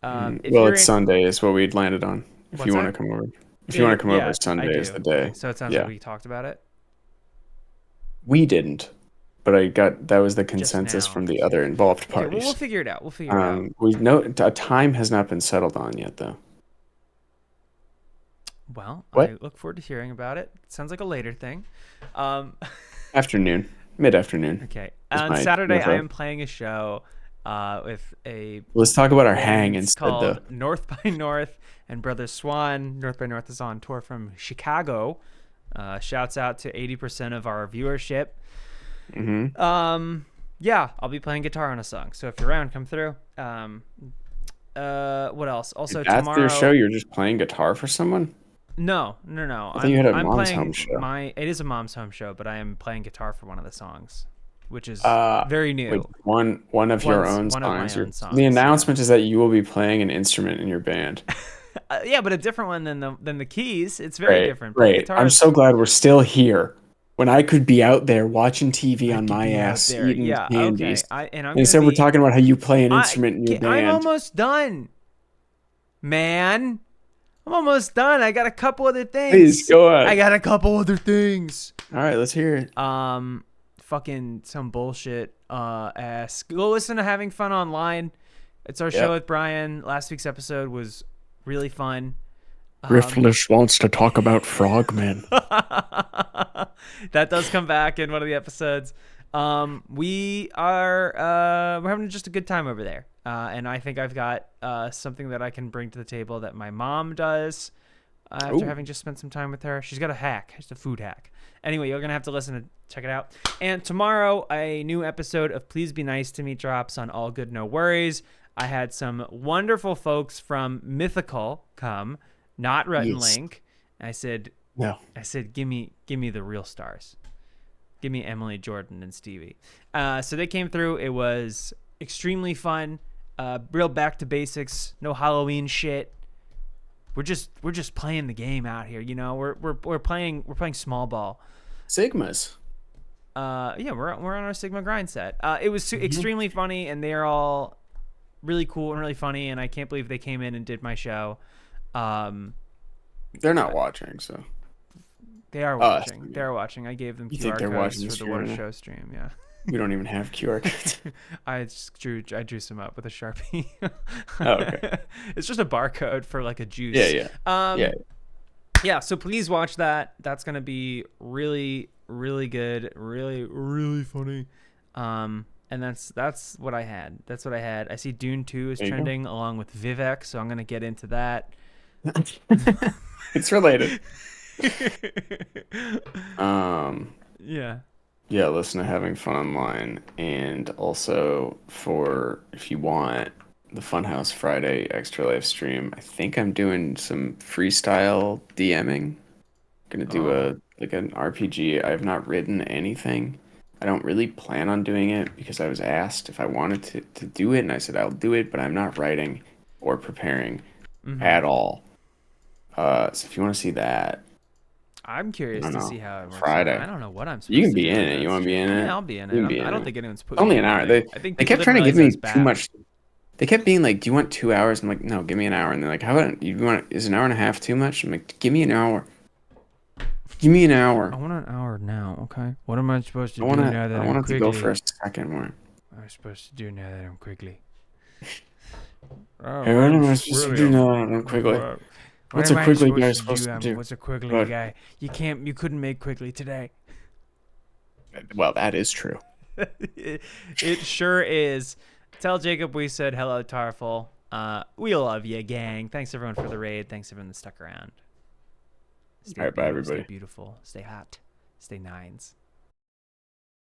It's Sunday is what we'd landed on. If you want to come over. If you want to come over, Sunday is the day. So it sounds like we talked about it? We didn't. But that was the consensus from the other involved parties. Well, we'll figure it out. A time has not been settled on yet, though. Well, I look forward to hearing about it. Sounds like a later thing. Afternoon. Mid-afternoon. Okay. On Saturday, I am playing a show with a... Let's talk about our hang instead, called though. North by North and Brother Swan. North by North is on tour from Chicago. Shouts out to 80% of our viewership. Yeah, I'll be playing guitar on a song. So if you're around, come through. What else? Also, That's tomorrow... their show? You're just playing guitar for someone? No. I think you had a Mom's Home show. It is a Mom's Home show, but I am playing guitar for one of the songs, which is very new. One of your own songs. The announcement is that you will be playing an instrument in your band. Yeah, but a different one than the keys. It's very different. Right. I'm so glad we're still here. When I could be out there watching TV on my ass, eating candies. Okay. And instead, we're talking about how you play an instrument in your band. I'm almost done, man. I'm almost done. I got a couple other things. Please, go on. I got a couple other things. All right, let's hear it. Fucking some bullshit. Go listen to Having Fun Online. It's our show with Brian. Last week's episode was really fun. Riffless wants to talk about frogmen. That does come back in one of the episodes. We're having just a good time over there. And I think I've got something that I can bring to the table that my mom does after having just spent some time with her. She's got a hack. It's a food hack. Anyway, you're going to have to listen to check it out. And tomorrow, a new episode of Please Be Nice to Me drops on All Good No Worries. I had some wonderful folks from Mythical come, not Rhett and Link. I said, give me the real stars. Give me Emily, Jordan, and Stevie. So they came through. It was extremely fun. Real back to basics. No Halloween shit. We're just playing the game out here. You know, we're playing small ball. Sigmas. yeah, we're on our Sigma grind set. It was extremely funny, and they're all really cool and really funny, and I can't believe they came in and did my show. They're not watching, so they are watching. They're watching. I gave them You think QR they're codes watching for the the What a stream? Show stream. Yeah. We don't even have QR codes. I drew some up with a Sharpie. Oh, okay. It's just a barcode for like a juice. Yeah. Yeah, so please watch that. That's gonna be really, really good, really, really funny. And that's what I had. That's what I had. I see Dune 2 is There you go. trending along with Vivek, so I'm gonna get into that. It's related. Yeah. Yeah, listen to Having Fun Online, and also for, if you want, the Funhouse Friday extra live stream. I think I'm doing some freestyle DMing. Gonna do an RPG. I have not written anything. I don't really plan on doing it because I was asked if I wanted to do it, and I said I'll do it, but I'm not writing or preparing at all. So if you want to see that, I'm curious I to don't see know. how it works. Friday. I don't know what I'm supposed You can to be do in with it. that You want to be in stream. it? Yeah, I'll be in You can it. be in I don't it. think anyone's put Only me an in hour. anything. They I think they people kept trying to didn't give me realize I too was much. They kept being like, "Do you want 2 hours?" I'm like, "No, give me an hour." And they're like, "How about you want? Is an hour and a half too much?" I'm like, "Give me an hour. Give me an hour." I want an hour now. Okay. What am I supposed to I do want now that I I'm want it to Quigley? go for a second more. What am I supposed to do now that I'm Quigley? Oh, Hey, what am I supposed to do now that I'm Quigley? What What's am a I Quigley guy supposed to do? What's a Quigley What? guy? You couldn't make Quigley today. Well, that is true. It sure is. Tell Jacob we said hello, Tarful. We love you, gang. Thanks everyone for the raid. Thanks everyone that stuck around. All right, bye, everybody. Stay beautiful. Stay hot. Stay nines.